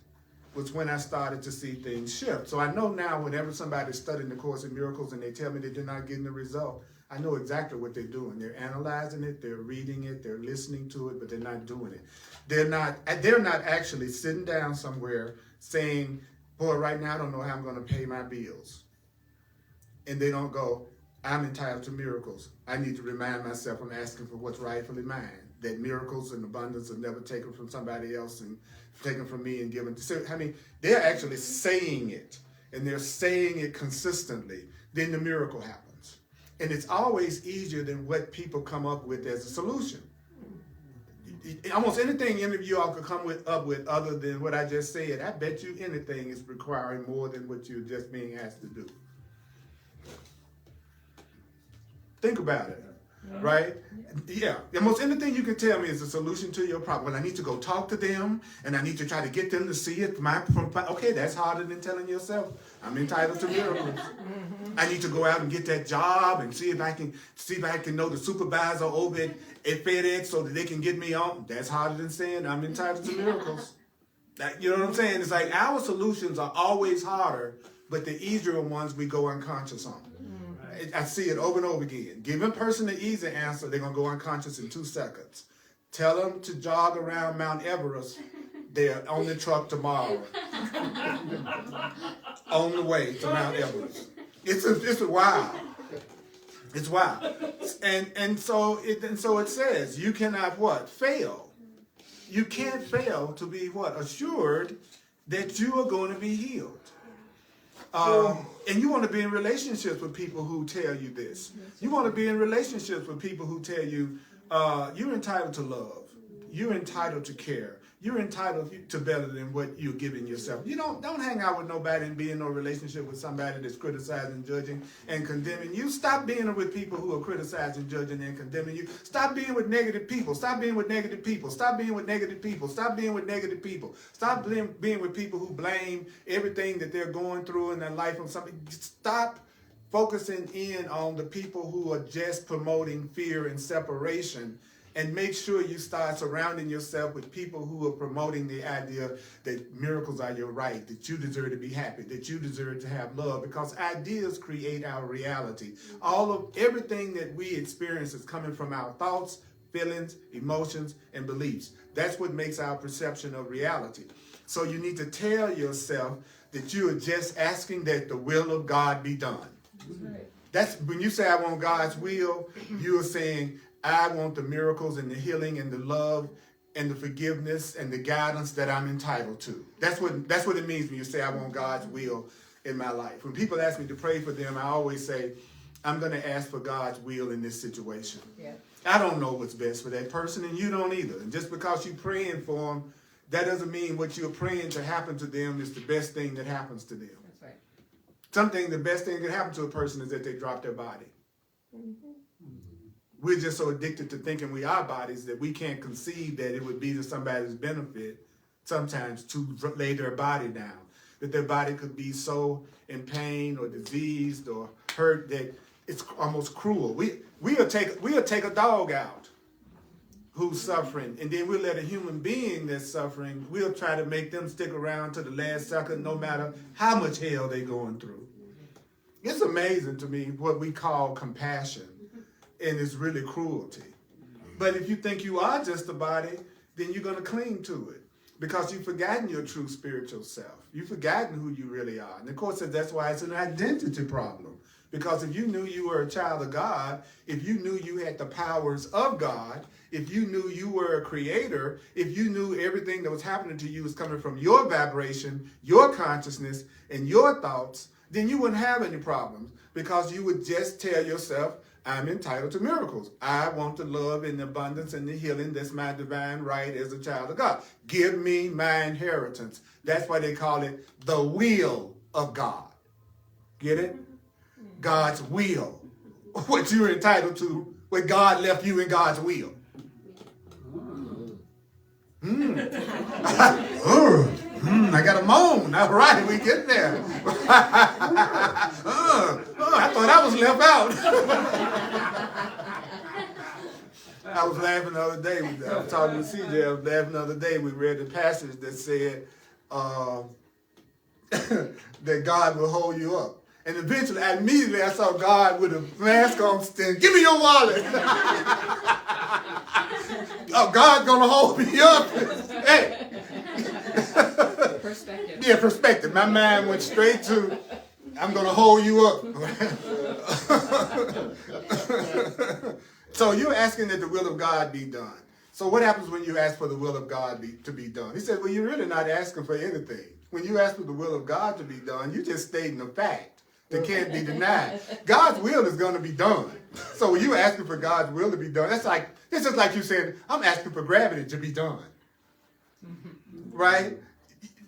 was when I started to see things shift. So I know now whenever somebody's studying the Course in Miracles and they tell me that they're not getting the result, I know exactly what they're doing. They're analyzing it, they're reading it, they're listening to it, but they're not doing it. They're not actually sitting down somewhere saying, boy, right now I don't know how I'm going to pay my bills. And they don't go, I'm entitled to miracles. I need to remind myself I'm asking for what's rightfully mine. That miracles and abundance are never taken from somebody else and taken from me and given. So, I mean, they're actually saying it, and they're saying it consistently. Then the miracle happens. And it's always easier than what people come up with as a solution. Almost anything any of you all could come up with other than what I just said, I bet you anything is requiring more than what you're just being asked to do. Think about it, right? Yeah, almost anything you can tell me is a solution to your problem. Well, I need to go talk to them, and I need to try to get them to see it. Okay, that's harder than telling yourself, I'm entitled to miracles. I need to go out and get that job and see if I can know the supervisor over at FedEx so that they can get me on. That's harder than saying I'm entitled to miracles. You know what I'm saying? It's like our solutions are always harder, but the easier ones we go unconscious on. I see it over and over again. Give a person the easy answer, they're going to go unconscious in 2 seconds. Tell them to jog around Mount Everest. They're on the truck tomorrow. On the way to Mount Everest. It's wild. It's wild. And so it says you cannot what? Fail. You can't fail to be what? Assured that you are going to be healed. And you want to be in relationships with people who tell you this. You want to be in relationships with people who tell you you're entitled to love. You're entitled to care. You're entitled to better than what you're giving yourself. You don't hang out with nobody and be in no relationship with somebody that's criticizing, judging, and condemning you. Stop being with people who are criticizing, judging, and condemning you. Stop being with negative people. Stop being with negative people. Stop being with negative people. Stop being with negative people. Stop being with people who blame everything that they're going through in their life on something. Stop focusing in on the people who are just promoting fear and separation. And make sure you start surrounding yourself with people who are promoting the idea that miracles are your right, that you deserve to be happy, that you deserve to have love, because ideas create our reality. Everything that we experience is coming from our thoughts, feelings, emotions, and beliefs. That's what makes our perception of reality. So you need to tell yourself that you are just asking that the will of God be done. That's when you say, I want God's will, you are saying, I want the miracles and the healing and the love and the forgiveness and the guidance that I'm entitled to. That's what it means when you say, I want God's will in my life. When people ask me to pray for them, I always say, I'm going to ask for God's will in this situation. Yeah. I don't know what's best for that person, and you don't either. And just because you're praying for them, that doesn't mean what you're praying to happen to them is the best thing that happens to them. That's right. The best thing that happens to a person is that they drop their body. Mm-hmm. We're just so addicted to thinking we are bodies that we can't conceive that it would be to somebody's benefit sometimes to lay their body down. That their body could be so in pain or diseased or hurt that it's almost cruel. We'll take a dog out who's suffering, and then we'll let a human being that's suffering, we'll try to make them stick around to the last second no matter how much hell they're going through. It's amazing to me what we call compassion. And it's really cruelty. But if you think you are just a body, then you're going to cling to it because you've forgotten your true spiritual self. You've forgotten who you really are. And of course, that's why it's an identity problem. Because if you knew you were a child of God, if you knew you had the powers of God, if you knew you were a creator, if you knew everything that was happening to you was coming from your vibration, your consciousness, and your thoughts, then you wouldn't have any problems because you would just tell yourself, I'm entitled to miracles. I want the love and the abundance and the healing. That's my divine right as a child of God. Give me my inheritance. That's why they call it the will of God. Get it? God's will. What you're entitled to, what God left you in God's will. I got a moan. All right, we get there. I thought I was left out. I was laughing the other day. I was talking to CJ. I was laughing the other day. We read the passage that said that God will hold you up. And eventually, immediately, I saw God with a mask on saying, give me your wallet. Oh, God's going to hold me up. Hey. Perspective. Yeah, perspective. My mind went straight to, I'm going to hold you up. So you're asking that the will of God be done. So what happens when you ask for the will of God to be done? He said, well, you're really not asking for anything. When you ask for the will of God to be done, you're just stating a fact that can't be denied. God's will is going to be done. So when you're asking for God's will to be done, it's just like you saying, I'm asking for gravity to be done. Right?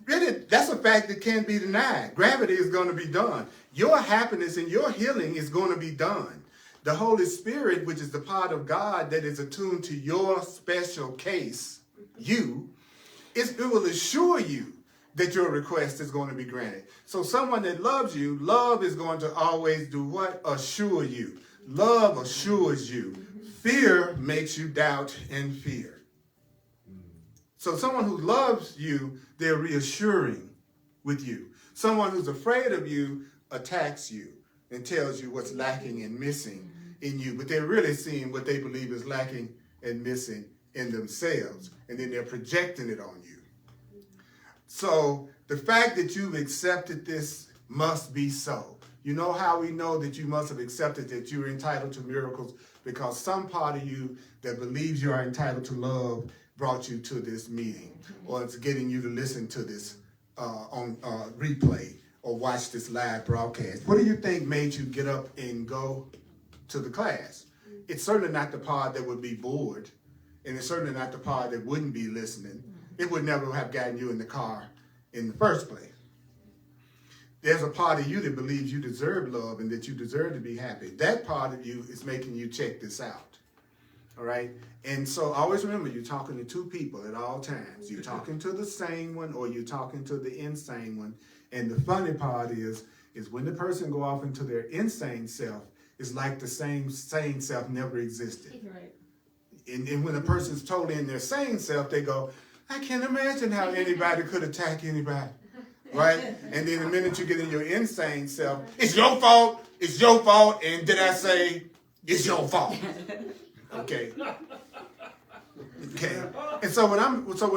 Really, that's a fact that can't be denied. Gravity is going to be done. Your happiness and your healing is going to be done. The Holy Spirit, which is the part of God that is attuned to your special case, it will assure you that your request is going to be granted. So someone that loves you, love is going to always do what? Assure you. Love assures you. Fear makes you doubt and fear. So someone who loves you, they're reassuring with you. Someone who's afraid of you attacks you and tells you what's lacking and missing in you. But they're really seeing what they believe is lacking and missing in themselves, and then they're projecting it on you. So the fact that you've accepted this must be so. You know how we know that you must have accepted that you're entitled to miracles? Because some part of you that believes you are entitled to love brought you to this meeting, or it's getting you to listen to this on replay or watch this live broadcast. What do you think made you get up and go to the class? It's certainly not the part that would be bored, and it's certainly not the part that wouldn't be listening. It would never have gotten you in the car in the first place. There's a part of you that believes you deserve love and that you deserve to be happy. That part of you is making you check this out. All right? And so always remember, you're talking to two people at all times. You're talking to the sane one or you're talking to the insane one. And the funny part is when the person go off into their insane self, it's like the same sane self never existed. Right. And when a person's totally in their sane self, they go, I can't imagine how anybody could attack anybody. Right? And then the minute you get in your insane self, it's your fault, and did I say it's your fault? Okay. Okay. And so when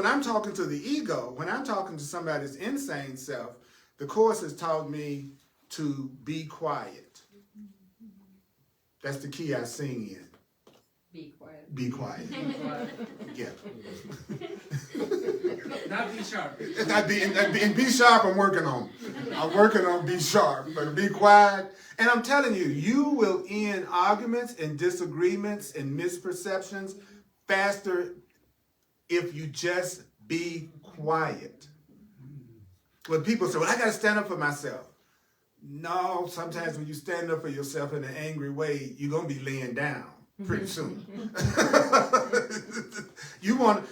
I'm talking to the ego, when I'm talking to somebody's insane self, the Course has taught me to be quiet. That's the key I sing in. Be quiet. Be quiet. Yeah. Not be sharp. And be sharp, I'm working on. I'm working on be sharp, but be quiet. And I'm telling you, you will end arguments and disagreements and misperceptions faster if you just be quiet. When people say, well, I got to stand up for myself. No, sometimes when you stand up for yourself in an angry way, you're going to be laying down pretty soon.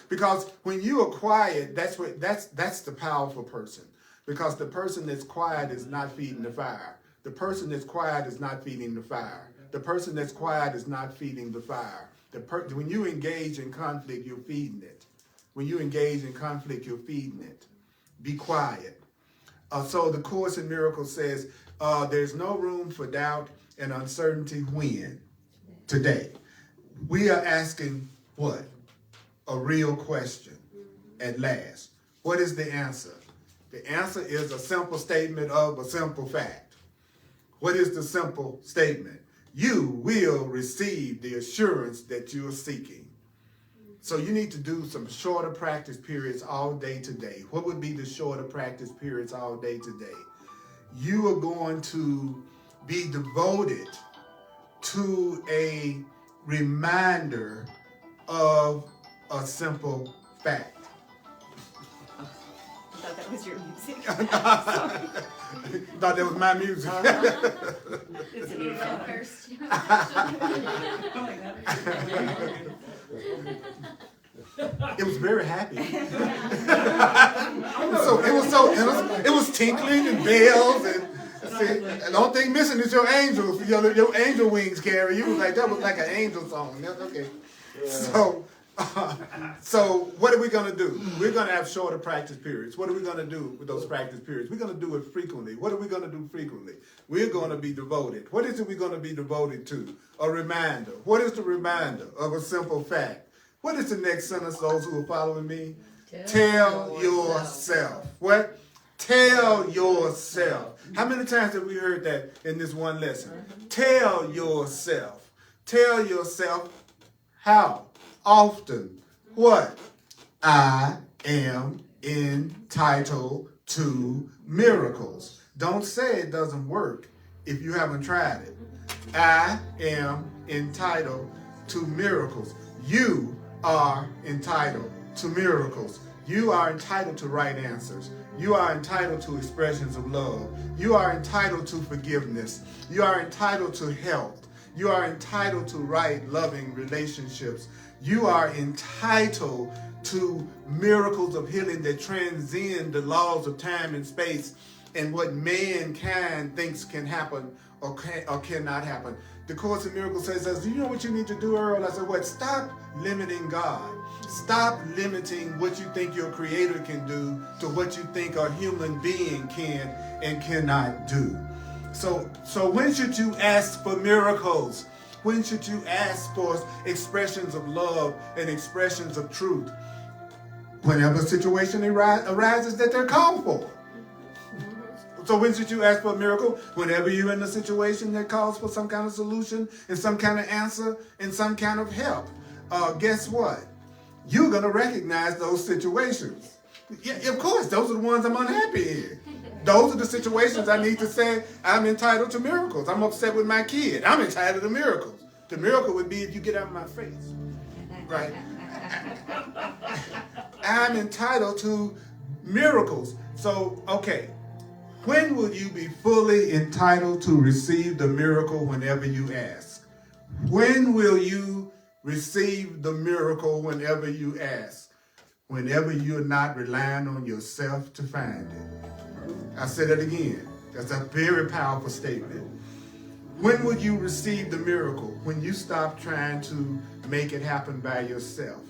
Because when you are quiet, that's the powerful person. Because the person that's quiet is not feeding the fire. The person that's quiet is not feeding the fire. The person that's quiet is not feeding the fire. When you engage in conflict, you're feeding it. When you engage in conflict, you're feeding it. Be quiet. So the Course in Miracles says, there's no room for doubt and uncertainty when? Today. We are asking what? A real question at last. What is the answer? The answer is a simple statement of a simple fact. What is the simple statement? You will receive the assurance that you are seeking. So you need to do some shorter practice periods all day today. What would be the shorter practice periods all day today? You are going to be devoted to a reminder of a simple fact. I thought that was your music. Thought that was my music. It's a You new go song. first. It was very happy. It was tinkling and bells and see, the only thing missing is your angels, your angel wings, Carrie. You was like, that was like an angel song. That's okay. So what are we going to do? We're going to have shorter practice periods. What are we going to do with those practice periods? We're going to do it frequently. What are we going to do frequently? We're going to be devoted. What is it we're going to be devoted to? A reminder. What is the reminder of a simple fact? What is the next sentence, those who are following me? Tell yourself. What? Tell yourself. How many times have we heard that in this one lesson? Tell yourself. Tell yourself how? Often. What? I am entitled to miracles. Don't say it doesn't work if you haven't tried it. I am entitled to miracles. You are entitled to miracles. You are entitled to right answers. You are entitled to expressions of love. You are entitled to forgiveness. You are entitled to health. You are entitled to right, loving relationships. You are entitled to miracles of healing that transcend the laws of time and space and what mankind thinks can happen or cannot happen. The Course in Miracles says, do you know what you need to do, Earl? I said, what? Stop limiting God. Stop limiting what you think your Creator can do to what you think a human being can and cannot do. So when should you ask for miracles? When should you ask for expressions of love and expressions of truth? Whenever a situation arises that they're called for. So when should you ask for a miracle? Whenever you're in a situation that calls for some kind of solution and some kind of answer and some kind of help. Guess what? You're going to recognize those situations. Yeah, of course, those are the ones I'm unhappy in. Those are the situations I need to say I'm entitled to miracles. I'm upset with my kid. I'm entitled to miracles. The miracle would be if you get out of my face. Right? I'm entitled to miracles. So, okay. When will you be fully entitled to receive the miracle whenever you ask? When will you receive the miracle whenever you ask? Whenever you're not relying on yourself to find it. I said it again. That's a very powerful statement. When will you receive the miracle? When you stop trying to make it happen by yourself.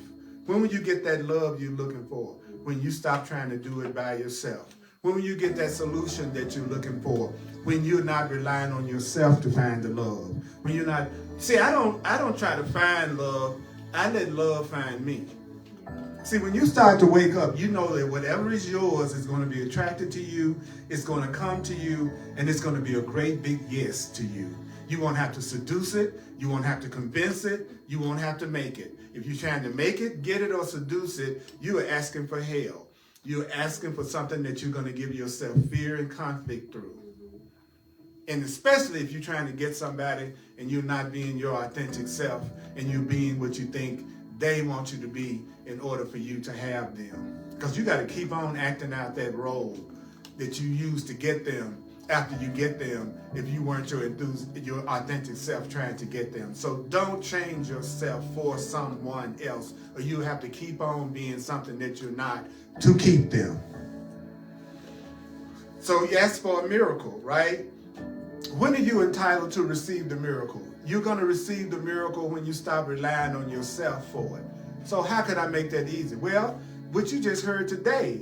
When will you get that love you're looking for? When you stop trying to do it by yourself. When will you get that solution that you're looking for? When you're not relying on yourself to find the love. When you're not, see, I don't try to find love. I let love find me. See, when you start to wake up, you know that whatever is yours is going to be attracted to you, it's going to come to you, and it's going to be a great big yes to you. You won't have to seduce it. You won't have to convince it. You won't have to make it. If you're trying to make it, get it, or seduce it, you are asking for hell. You're asking for something that you're going to give yourself fear and conflict through. And especially if you're trying to get somebody and you're not being your authentic self and you're being what you think they want you to be in order for you to have them. Because you got to keep on acting out that role that you used to get them after you get them if you weren't your authentic self trying to get them. So don't change yourself for someone else, or you have to keep on being something that you're not to keep them. So you ask for a miracle, right? When are you entitled to receive the miracle? You're going to receive the miracle when you stop relying on yourself for it. So how can I make that easy? Well, what you just heard today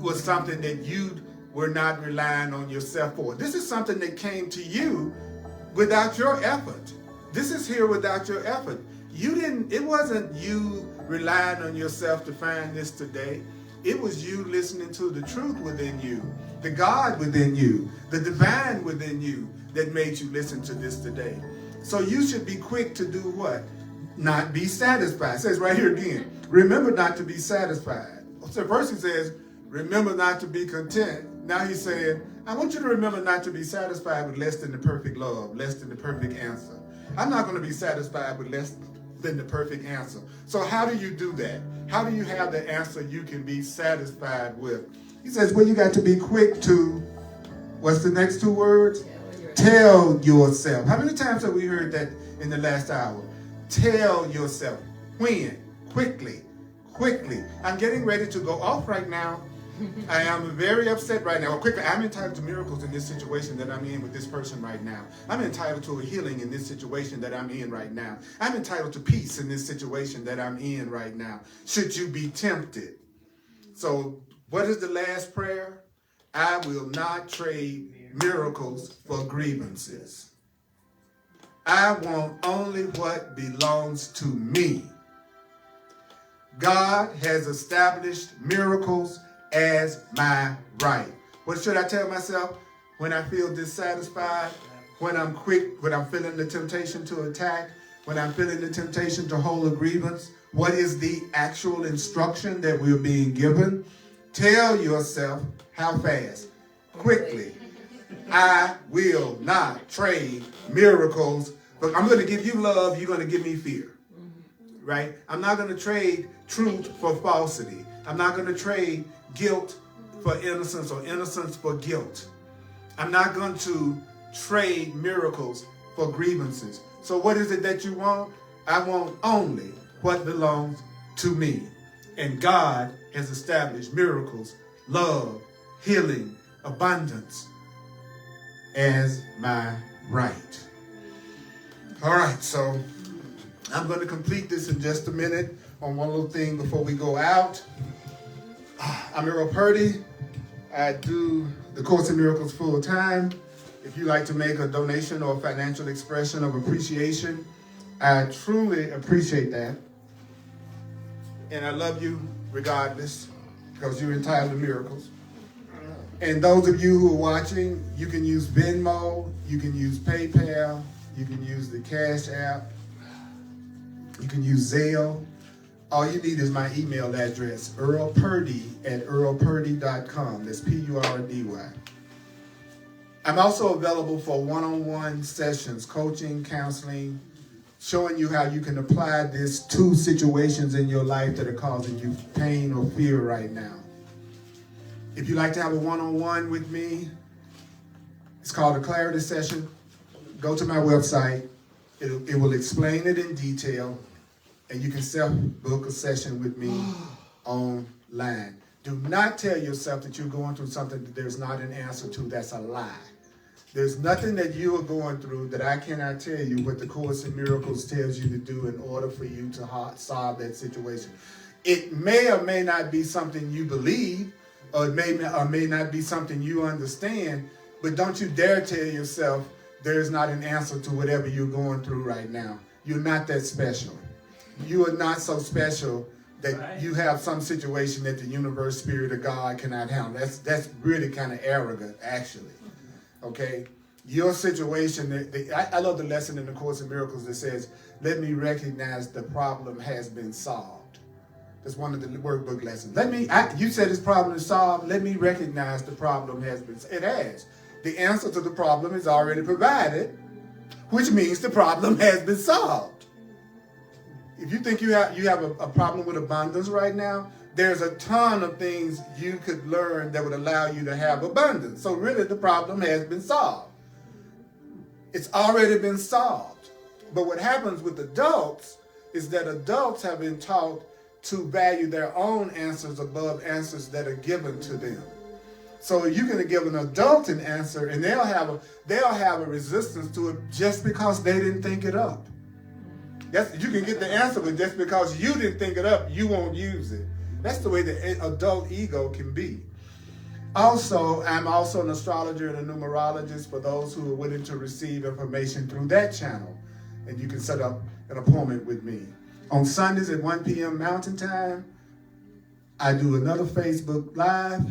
was something that you were not relying on yourself for. This is something that came to you without your effort. This is here without your effort. It wasn't you relying on yourself to find this today. It was you listening to the truth within you, the God within you, the divine within you that made you listen to this today. So you should be quick to do what? Not be satisfied. It says right here again, remember not to be satisfied. So first he says, remember not to be content. Now he's saying, I want you to remember not to be satisfied with less than the perfect love, less than the perfect answer. I'm not going to be satisfied with less than the perfect answer. So how do you do that? How do you have the answer you can be satisfied with? He says, well, you got to be quick to, what's the next two words? Tell yourself. How many times have we heard that in the last hour? Tell yourself. When? Quickly. Quickly. I'm getting ready to go off right now. I am very upset right now. Well, quickly, I'm entitled to miracles in this situation that I'm in with this person right now. I'm entitled to a healing in this situation that I'm in right now. I'm entitled to peace in this situation that I'm in right now. Should you be tempted? So what is the last prayer? I will not trade miracles for grievances. I want only what belongs to me. God has established miracles as my right. What should I tell myself when I feel dissatisfied, when I'm quick, when I'm feeling the temptation to attack, when I'm feeling the temptation to hold a grievance? What is the actual instruction that we're being given? Tell yourself how fast? Quickly. I will not trade miracles, but I'm going to give you love, you're going to give me fear. Right? I'm not going to trade truth for falsity. I'm not going to trade guilt for innocence or innocence for guilt. I'm not going to trade miracles for grievances. So what is it that you want? I want only what belongs to me. And God has established miracles, love, healing, abundance as my right. All right, so I'm going to complete this in just a minute on one little thing before we go out. I'm Earl Purdy. I do the Course in Miracles full time. If you'd like to make a donation or a financial expression of appreciation I truly appreciate that. And I love you regardless, because you're entitled to miracles. And those of you who are watching, you can use Venmo, you can use PayPal, you can use the Cash App, you can use Zelle. All you need is my email address, earlpurdy@earlpurdy.com. That's Purdy. I'm also available for one-on-one sessions, coaching, counseling, showing you how you can apply this to situations in your life that are causing you pain or fear right now. If you'd like to have a one-on-one with me, it's called a clarity session. Go to my website. It will explain it in detail, and you can self-book a session with me online. Do not tell yourself that you're going through something that there's not an answer to. That's a lie. There's nothing that you are going through that I cannot tell you what the Course in Miracles tells you to do in order for you to solve that situation. It may or may not be something you believe, or it may or may not be something you understand, but don't you dare tell yourself there's not an answer to whatever you're going through right now. You're not that special. You are not so special that you have some situation that the universe, spirit, or God cannot handle. That's really kind of arrogant, actually. Okay? Your situation, I love the lesson in the Course in Miracles that says, let me recognize the problem has been solved. That's one of the workbook lessons. You said this problem is solved. Let me recognize the problem has been solved. It has. The answer to the problem is already provided, which means the problem has been solved. If you think you have a problem with abundance right now, there's a ton of things you could learn that would allow you to have abundance. So really the problem has been solved. It's already been solved. But what happens with adults is that adults have been taught to value their own answers above answers that are given to them. So you're going to give an adult an answer, and they'll have a resistance to it just because they didn't think it up. You can get the answer, but just because you didn't think it up, you won't use it. That's the way the adult ego can be. Also, I'm also an astrologer and a numerologist for those who are willing to receive information through that channel. And you can set up an appointment with me. On Sundays at 1 p.m. Mountain Time, I do another Facebook Live.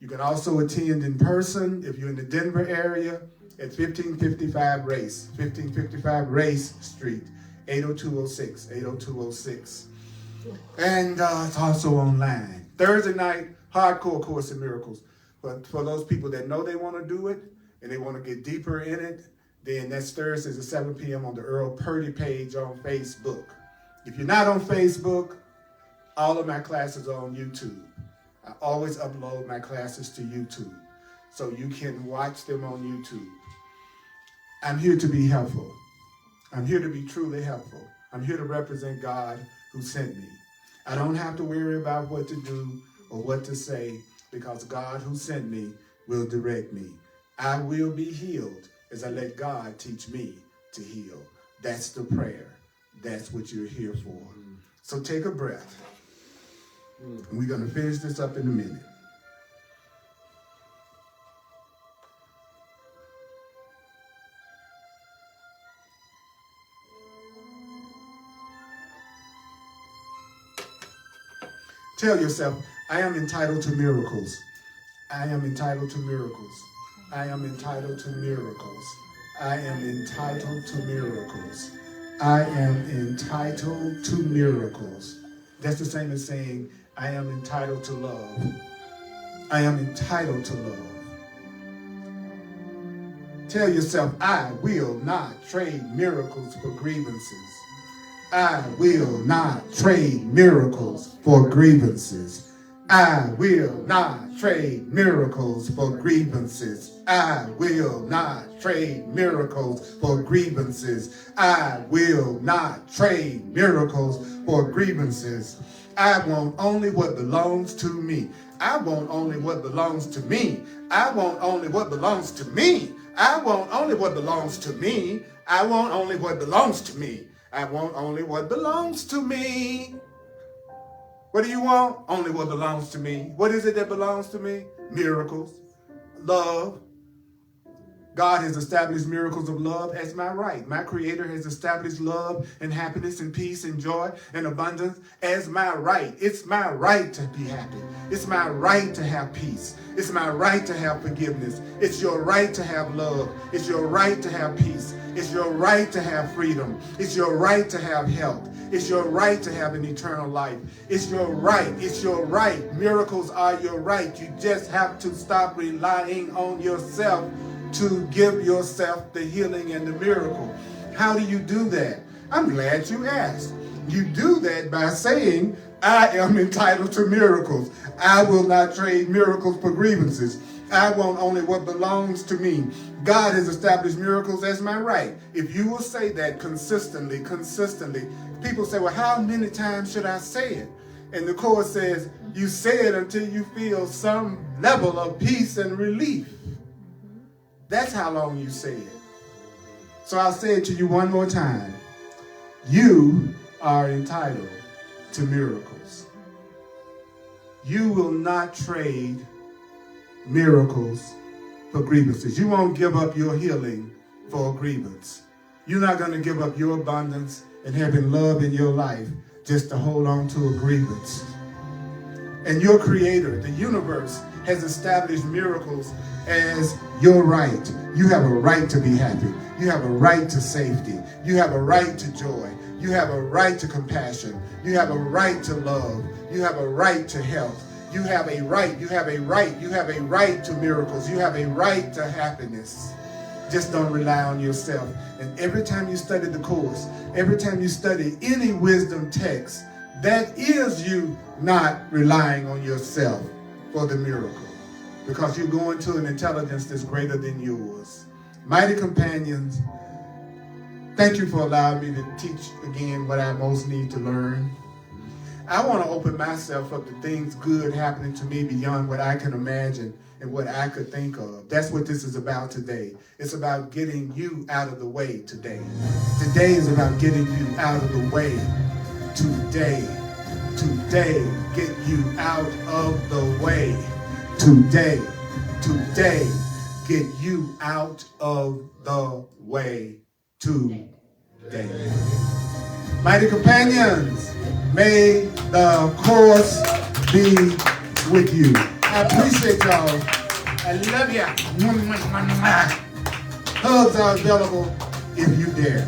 You can also attend in person if you're in the Denver area at 1555 Race Street, 80206, 80206. And it's also online. Thursday night, hardcore Course in Miracles. But for those people that know they want to do it and they want to get deeper in it, then that's Thursdays at 7 p.m. on the Earl Purdy page on Facebook. If you're not on Facebook, all of my classes are on YouTube. I always upload my classes to YouTube, so you can watch them on YouTube. I'm here to be helpful. I'm here to be truly helpful. I'm here to represent God who sent me. I don't have to worry about what to do or what to say, because God who sent me will direct me. I will be healed as I let God teach me to heal. That's the prayer. That's what you're here for. So take a breath. And we're going to finish this up in a minute. Tell yourself, I am entitled to miracles. I am entitled to miracles. I am entitled to miracles. I am entitled to miracles. I am entitled to miracles. That's the same as saying, I am entitled to love. I am entitled to love. Tell yourself, I will not trade miracles for grievances. I will not trade miracles for grievances. I will not trade miracles for grievances. I will not trade miracles for grievances. I will not trade miracles for grievances. I want only what belongs to me. I want only what belongs to me. I want only what belongs to me. I want only what belongs to me. I want only what belongs to me. I want only what belongs to me. What do you want? Only what belongs to me. What is it that belongs to me? Miracles, love, God has established miracles of love as my right. My Creator has established love and happiness and peace and joy and abundance as my right. It's my right to be happy. It's my right to have peace. It's my right to have forgiveness. It's your right to have love. It's your right to have peace. It's your right to have freedom. It's your right to have health. It's your right to have an eternal life. It's your right. It's your right. Miracles are your right. You just have to stop relying on yourself to give yourself the healing and the miracle. How do you do that? I'm glad you asked. You do that by saying, I am entitled to miracles. I will not trade miracles for grievances. I want only what belongs to me. God has established miracles as my right. If you will say that consistently, people say, well, how many times should I say it? And the Course says, you say it until you feel some level of peace and relief. That's how long you say it. So I'll say it to you one more time. You are entitled to miracles. You will not trade miracles for grievances. You won't give up your healing for a grievance. You're not going to give up your abundance and having love in your life just to hold on to a grievance. And your Creator, the universe, has established miracles as your right. You have a right to be happy. You have a right to safety. You have a right to joy. You have a right to compassion. You have a right to love. You have a right to health. You have a right. You have a right. You have a right to miracles. You have a right to happiness. Just don't rely on yourself. And every time you study the Course, every time you study any wisdom text, that is you not relying on yourself for the miracle, because you're going to an intelligence that's greater than yours. Mighty companions, thank you for allowing me to teach again what I most need to learn. I want to open myself up to things good happening to me beyond what I can imagine and what I could think of. That's what this is about today. It's about getting you out of the way today. Today is about getting you out of the way today. Today, get you out of the way. Today, get you out of the way today. Mighty companions, may the Course be with you. I appreciate y'all. I love ya. Hugs are available if you dare.